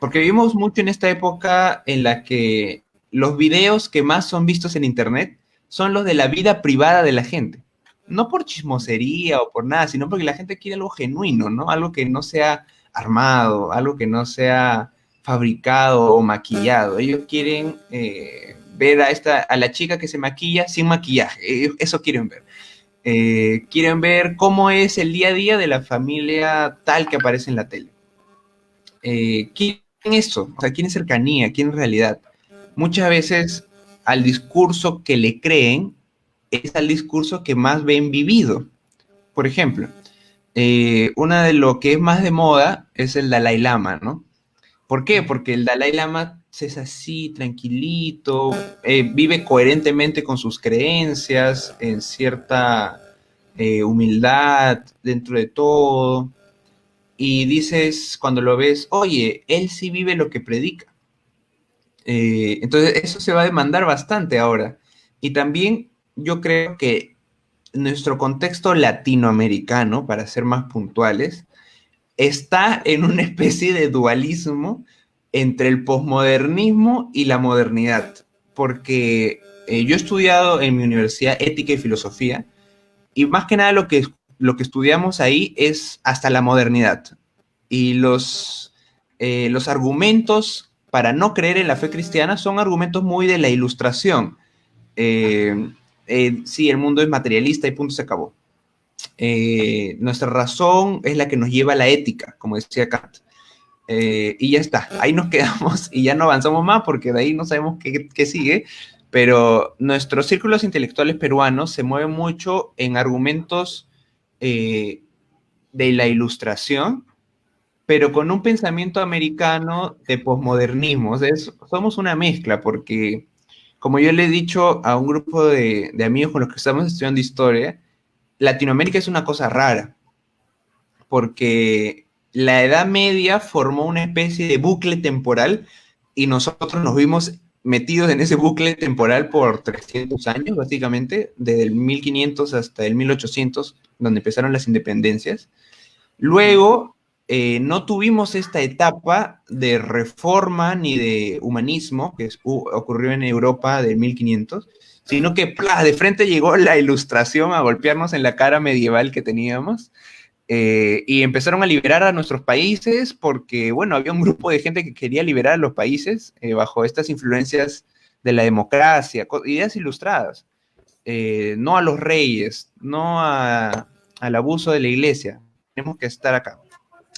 Porque vivimos mucho en esta época en la que los videos que más son vistos en internet son los de la vida privada de la gente. No por chismosería o por nada, sino porque la gente quiere algo genuino, ¿no? Algo que no sea armado, algo que no sea fabricado o maquillado. Ellos quieren ver a la chica que se maquilla sin maquillaje. Eso quieren ver. Quieren ver cómo es el día a día de la familia tal que aparece en la tele. Quieren eso, o sea, quieren cercanía, quieren realidad. Muchas veces al discurso que le creen es al discurso que más ven vivido. Por ejemplo, una de lo que es más de moda es el Dalai Lama, ¿no? ¿Por qué? Porque el Dalai Lama es así, tranquilito, vive coherentemente con sus creencias, en cierta humildad dentro de todo. Y dices, cuando lo ves, oye, él sí vive lo que predica. Entonces, eso se va a demandar bastante ahora. Y también yo creo que nuestro contexto latinoamericano, para ser más puntuales, está en una especie de dualismo entre el posmodernismo y la modernidad. Porque yo he estudiado en mi universidad ética y filosofía, y más que nada lo que estudiamos ahí es hasta la modernidad. Y los argumentos para no creer en la fe cristiana son argumentos muy de la Ilustración. Eh, sí, el mundo es materialista y punto, se acabó. Nuestra razón es la que nos lleva a la ética, como decía Kant. Y ya está, ahí nos quedamos y ya no avanzamos más porque de ahí no sabemos qué sigue, pero nuestros círculos intelectuales peruanos se mueven mucho en argumentos eh, de la Ilustración, pero con un pensamiento americano de posmodernismo. O sea, somos una mezcla porque, como yo le he dicho a un grupo de amigos con los que estamos estudiando historia, Latinoamérica es una cosa rara, porque la Edad Media formó una especie de bucle temporal y nosotros nos vimos metidos en ese bucle temporal por 300 años, básicamente, desde el 1500 hasta el 1800, donde empezaron las independencias. Luego, no tuvimos esta etapa de reforma ni de humanismo que ocurrió en Europa de 1500, sino que de frente llegó la Ilustración a golpearnos en la cara medieval que teníamos. Y empezaron a liberar a nuestros países porque, bueno, había un grupo de gente que quería liberar a los países bajo estas influencias de la democracia, ideas ilustradas. No a los reyes, no al abuso de la iglesia. Tenemos que estar acá.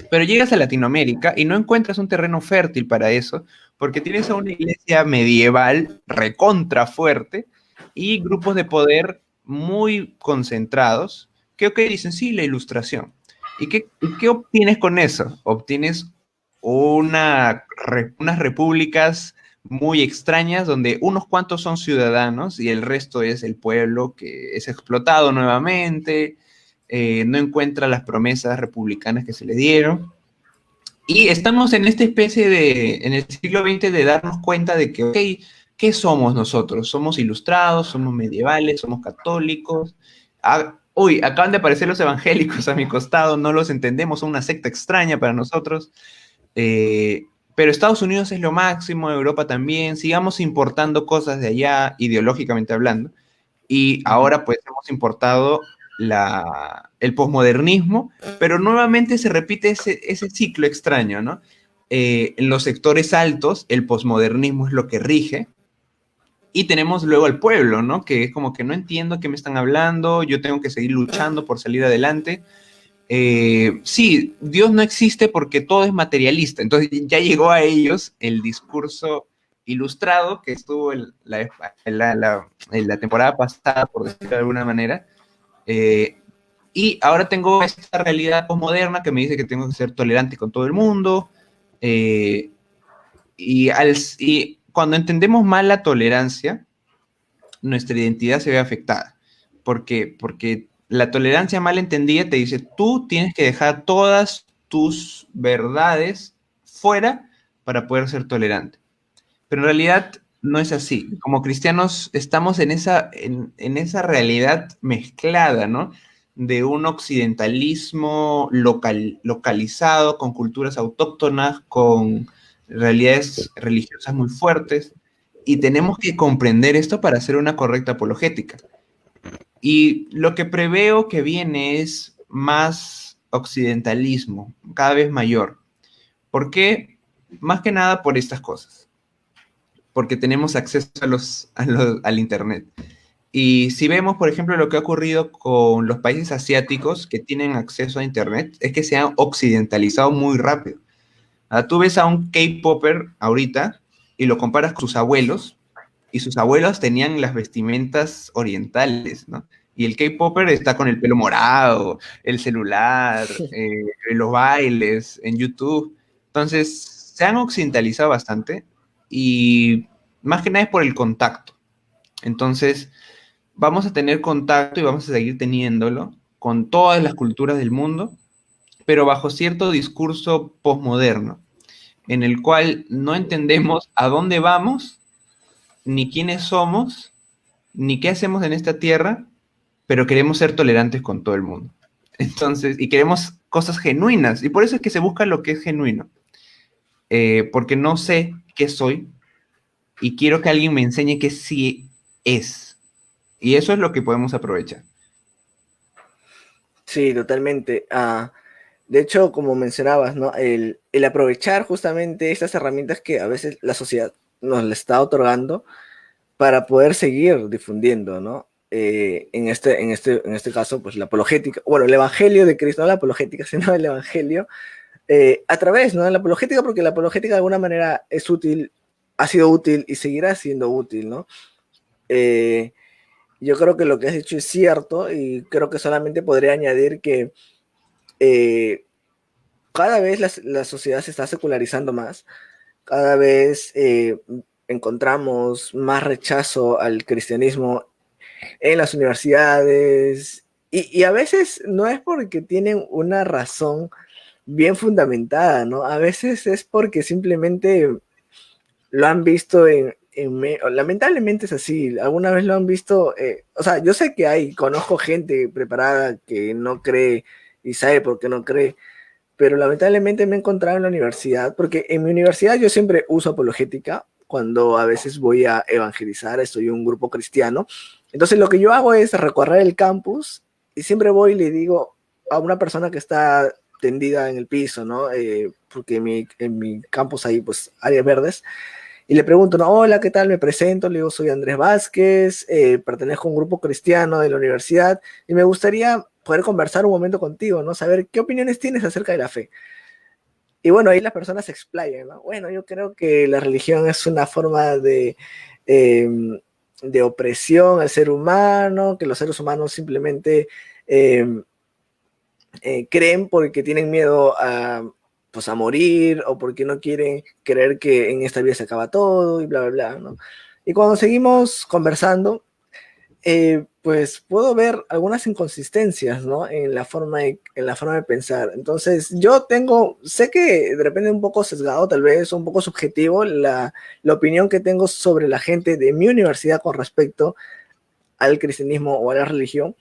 Pero llegas a Latinoamérica y no encuentras un terreno fértil para eso, porque tienes a una iglesia medieval recontra fuerte y grupos de poder muy concentrados que, ok, dicen, sí, la Ilustración. ¿Y qué obtienes con eso? Obtienes unas repúblicas muy extrañas donde unos cuantos son ciudadanos y el resto es el pueblo que es explotado nuevamente, no encuentra las promesas republicanas que se le dieron. Y estamos en esta especie en el siglo XX, de darnos cuenta de que, ok, ¿qué somos nosotros? ¿Somos ilustrados? ¿Somos medievales? ¿Somos católicos? Uy, acaban de aparecer los evangélicos a mi costado, no los entendemos, son una secta extraña para nosotros. Eh, pero Estados Unidos es lo máximo, Europa también, sigamos importando cosas de allá, ideológicamente hablando. Y ahora pues hemos importado el posmodernismo, pero nuevamente se repite ese ciclo extraño, ¿no? En los sectores altos, el posmodernismo es lo que rige, y tenemos luego al pueblo, ¿no? Que es como que no entiendo qué me están hablando, yo tengo que seguir luchando por salir adelante. Sí, Dios no existe porque todo es materialista. Entonces ya llegó a ellos el discurso ilustrado que estuvo en la temporada pasada, por decirlo de alguna manera. Y ahora tengo esta realidad postmoderna que me dice que tengo que ser tolerante con todo el mundo. eh, y cuando entendemos mal la tolerancia, nuestra identidad se ve afectada. ¿Por qué? Porque la tolerancia mal entendida te dice, tú tienes que dejar todas tus verdades fuera para poder ser tolerante. Pero en realidad no es así. Como cristianos estamos en esa realidad mezclada, ¿no? De un occidentalismo localizado, con culturas autóctonas, con realidades religiosas muy fuertes, y tenemos que comprender esto para hacer una correcta apologética. Y lo que preveo que viene es más occidentalismo, cada vez mayor. ¿Por qué? Más que nada por estas cosas, porque tenemos acceso al Internet. Y si vemos, por ejemplo, lo que ha ocurrido con los países asiáticos que tienen acceso a Internet, es que se han occidentalizado muy rápido. Tú ves a un K-Popper ahorita y lo comparas con sus abuelos, y sus abuelos tenían las vestimentas orientales, ¿no? Y el K-Popper está con el pelo morado, el celular, los bailes en YouTube. Entonces, se han occidentalizado bastante y más que nada es por el contacto. Entonces, vamos a tener contacto y vamos a seguir teniéndolo con todas las culturas del mundo, pero bajo cierto discurso posmoderno. en el cual no entendemos a dónde vamos, ni quiénes somos, ni qué hacemos en esta tierra, pero queremos ser tolerantes con todo el mundo. Entonces, y queremos cosas genuinas, y por eso es que se busca lo que es genuino, porque no sé qué soy, y quiero que alguien me enseñe qué sí es, y eso es lo que podemos aprovechar. Sí, totalmente. De hecho, como mencionabas, ¿no? El aprovechar justamente estas herramientas que a veces la sociedad nos le está otorgando para poder seguir difundiendo, ¿no? En este caso, pues la apologética, bueno, el evangelio de Cristo, no la apologética, sino el evangelio, a través, ¿no? De la apologética, porque la apologética de alguna manera es útil, ha sido útil y seguirá siendo útil, ¿no? Eh, yo creo que lo que has dicho es cierto y creo que solamente podría añadir que eh, cada vez la sociedad se está secularizando más, cada vez encontramos más rechazo al cristianismo en las universidades y a veces no es porque tienen una razón bien fundamentada, ¿no? A veces es porque simplemente lo han visto lamentablemente es así, alguna vez lo han visto, o sea, yo sé que conozco gente preparada que no cree y sabe por qué no cree, pero lamentablemente me he encontrado en la universidad, porque en mi universidad yo siempre uso apologética cuando a veces voy a evangelizar, estoy en un grupo cristiano. Entonces lo que yo hago es recorrer el campus y siempre voy y le digo a una persona que está tendida en el piso, ¿no? Porque en mi campus hay pues áreas verdes, y le pregunto, no, hola, ¿qué tal? Me presento, le digo, soy Andrés Vázquez, pertenezco a un grupo cristiano de la universidad y me gustaría poder conversar un momento contigo, ¿no? Saber qué opiniones tienes acerca de la fe. Y bueno, ahí las personas se explayan, ¿no? Bueno, yo creo que la religión es una forma eh, de opresión al ser humano, que los seres humanos simplemente eh, creen porque tienen miedo pues a morir o porque no quieren creer que en esta vida se acaba todo y bla, bla, bla, ¿no? Y cuando seguimos conversando, pues puedo ver algunas inconsistencias, ¿no? En la forma de pensar. Entonces, sé que de repente un poco sesgado, tal vez, un poco subjetivo, la opinión que tengo sobre la gente de mi universidad con respecto al cristianismo o a la religión,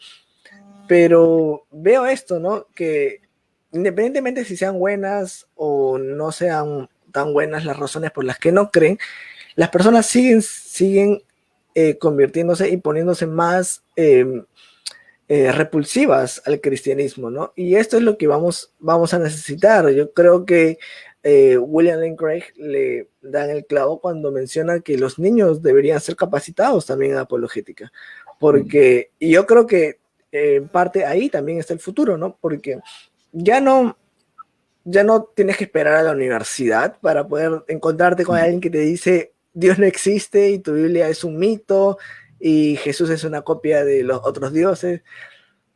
pero veo esto, ¿no? Que independientemente si sean buenas o no sean tan buenas las razones por las que no creen, las personas siguen convirtiéndose y poniéndose más repulsivas al cristianismo, ¿no? Y esto es lo que vamos a necesitar. Yo creo que William Lane Craig le da en el clavo cuando menciona que los niños deberían ser capacitados también en apologética, porque y yo creo que en parte ahí también está el futuro, ¿no? Porque ya no, ya no tienes que esperar a la universidad para poder encontrarte con alguien que te dice Dios no existe y tu Biblia es un mito y Jesús es una copia de los otros dioses.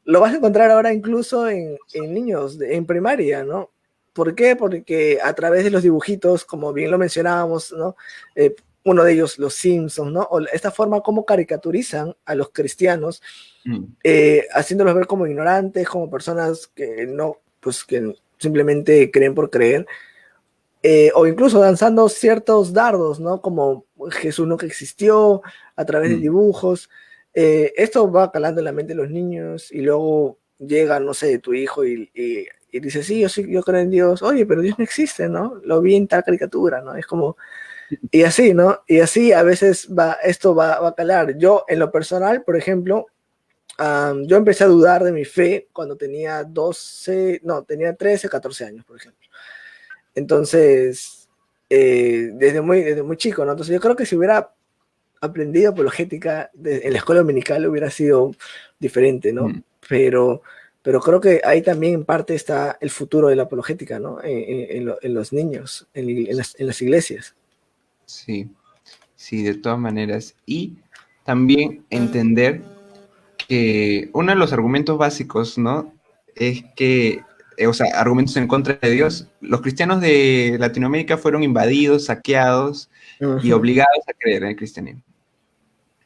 Lo vas a encontrar ahora incluso en niños en primaria, ¿no? ¿Por qué? Porque a través de los dibujitos, como bien lo mencionábamos, ¿no? Uno de ellos, los Simpsons, ¿no? O esta forma como caricaturizan a los cristianos, haciéndolos ver como ignorantes, como personas que no, pues que simplemente creen por creer, o incluso lanzando ciertos dardos, ¿no? Como Jesús nunca existió, a través de dibujos. Esto va calando en la mente de los niños y luego llega, no sé, tu hijo y dice, sí, yo creo en Dios. Oye, pero Dios no existe, ¿no? Lo vi en tal caricatura, ¿no? Es como, y así, ¿no? Y así a veces esto va a calar. Yo, en lo personal, por ejemplo, yo empecé a dudar de mi fe cuando tenía 13, 14 años, por ejemplo. Entonces, desde muy chico, ¿no? Entonces yo creo que si hubiera aprendido apologética en la escuela dominical hubiera sido diferente, ¿no? Pero creo que ahí también en parte está el futuro de la apologética, ¿no? En los niños, en las iglesias. Sí, sí, de todas maneras. Y también entender que uno de los argumentos básicos, ¿no? Es que, o sea, argumentos en contra de Dios, los cristianos de Latinoamérica fueron invadidos, saqueados y Ujú. obligados a creer en el cristianismo.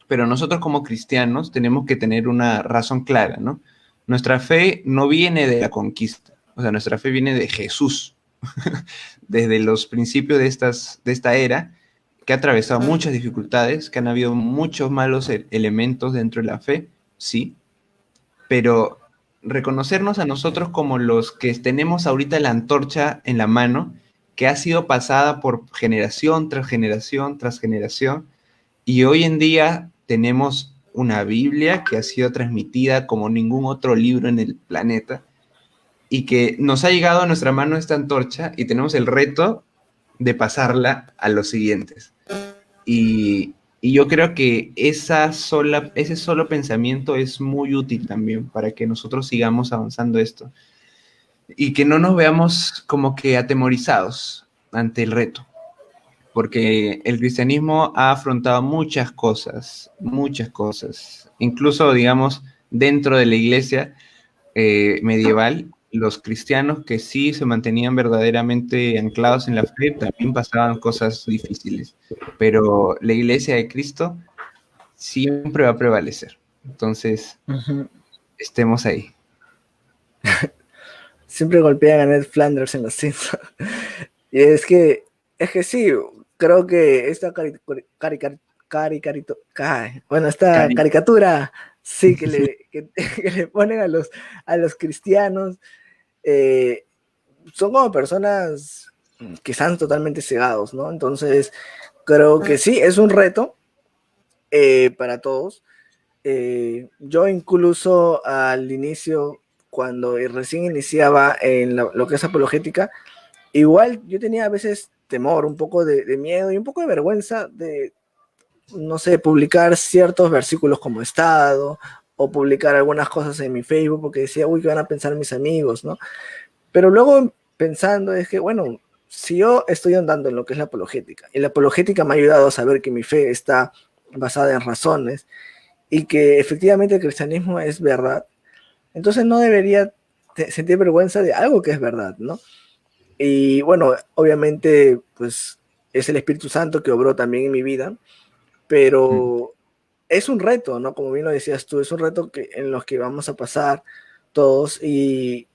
Pero nosotros como cristianos tenemos que tener una razón clara, ¿no? Nuestra fe no viene de la conquista, o sea, nuestra fe viene de Jesús. desde los principios de esta era, que ha atravesado muchas dificultades, que han habido muchos malos elementos dentro de la fe, sí, pero reconocernos a nosotros como los que tenemos ahorita la antorcha en la mano, que ha sido pasada por generación tras generación tras generación, y hoy en día tenemos una Biblia que ha sido transmitida como ningún otro libro en el planeta, y que nos ha llegado a nuestra mano esta antorcha y tenemos el reto de pasarla a los siguientes. Y yo creo que ese solo pensamiento es muy útil también para que nosotros sigamos avanzando esto y que no nos veamos como que atemorizados ante el reto, porque el cristianismo ha afrontado muchas cosas, incluso digamos dentro de la iglesia medieval, los cristianos que sí se mantenían verdaderamente anclados en la fe también pasaban cosas difíciles, pero la iglesia de Cristo siempre va a prevalecer. Entonces, estemos ahí. Siempre golpean a Ned Flanders en los Simpsons. Y es que sí, creo que esta esta Cari. caricatura, sí, que le ponen a los cristianos, eh, son como personas que están totalmente cegados, ¿no? Entonces, creo que sí, es un reto para todos. Yo incluso al inicio, cuando recién iniciaba en lo que es apologética, igual yo tenía a veces temor, un poco de miedo y un poco de vergüenza de, no sé, publicar ciertos versículos como estado o publicar algunas cosas en mi Facebook porque decía, uy, ¿qué van a pensar mis amigos, no? Pero luego pensando es que, bueno, si yo estoy andando en lo que es la apologética y la apologética me ha ayudado a saber que mi fe está basada en razones y que efectivamente el cristianismo es verdad, entonces no debería sentir vergüenza de algo que es verdad, ¿no? Y bueno, obviamente, pues es el Espíritu Santo que obró también en mi vida, pero es un reto, ¿no? Como bien lo decías tú, es un reto en los que vamos a pasar todos y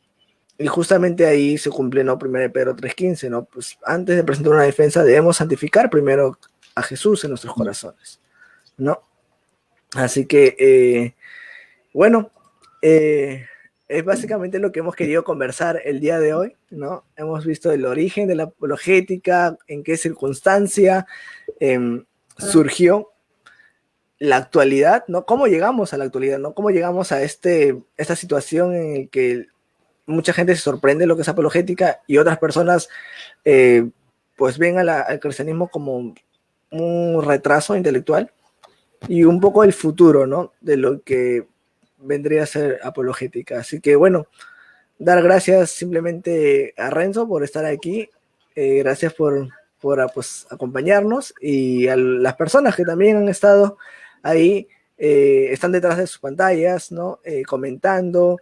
justamente ahí se cumple, ¿no? 1 Pedro 3:15, ¿no? Pues antes de presentar una defensa debemos santificar primero a Jesús en nuestros corazones, ¿no? Así que, bueno, es básicamente lo que hemos querido conversar el día de hoy, ¿no? Hemos visto el origen de la apologética, en qué circunstancia surgió la actualidad, ¿no? ¿Cómo llegamos a la actualidad, ¿no? ¿Cómo llegamos a esta situación en la que mucha gente se sorprende de lo que es apologética y otras personas pues ven al cristianismo como un retraso intelectual y un poco el futuro, ¿no? De lo que vendría a ser apologética. Así que bueno, dar gracias simplemente a Renzo por estar aquí, gracias por pues, acompañarnos y a las personas que también han estado ahí, están detrás de sus pantallas, ¿no? Comentando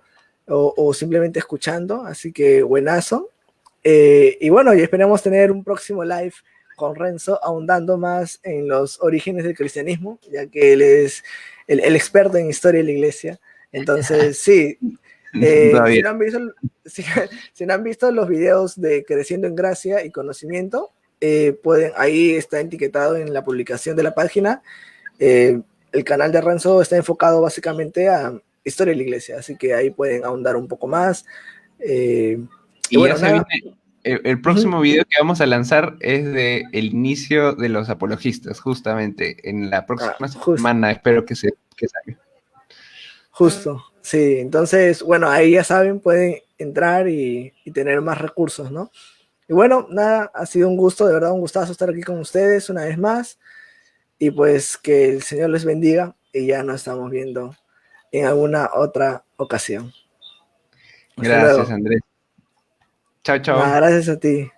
o simplemente escuchando, así que buenazo. Y bueno, y esperamos tener un próximo live con Renzo ahondando más en los orígenes del cristianismo, ya que él es el experto en historia de la iglesia. Entonces, sí, si, no han visto, si no han visto los videos de Creciendo en Gracia y Conocimiento, ahí está etiquetado en la publicación de la página. El canal de Renzo está enfocado básicamente a historia de la iglesia, así que ahí pueden ahondar un poco más. Y bueno, ya se viene, el próximo video que vamos a lanzar es de el inicio de los apologistas, justamente en la próxima semana, espero que salga. Justo, sí, entonces, bueno, ahí ya saben, pueden entrar y tener más recursos, ¿no? Y bueno, nada, ha sido un gusto, de verdad, un gustazo estar aquí con ustedes una vez más, y pues que el Señor les bendiga, y ya nos estamos viendo en alguna otra ocasión. Gracias, Andrés. Chao, chao. Nada, gracias a ti.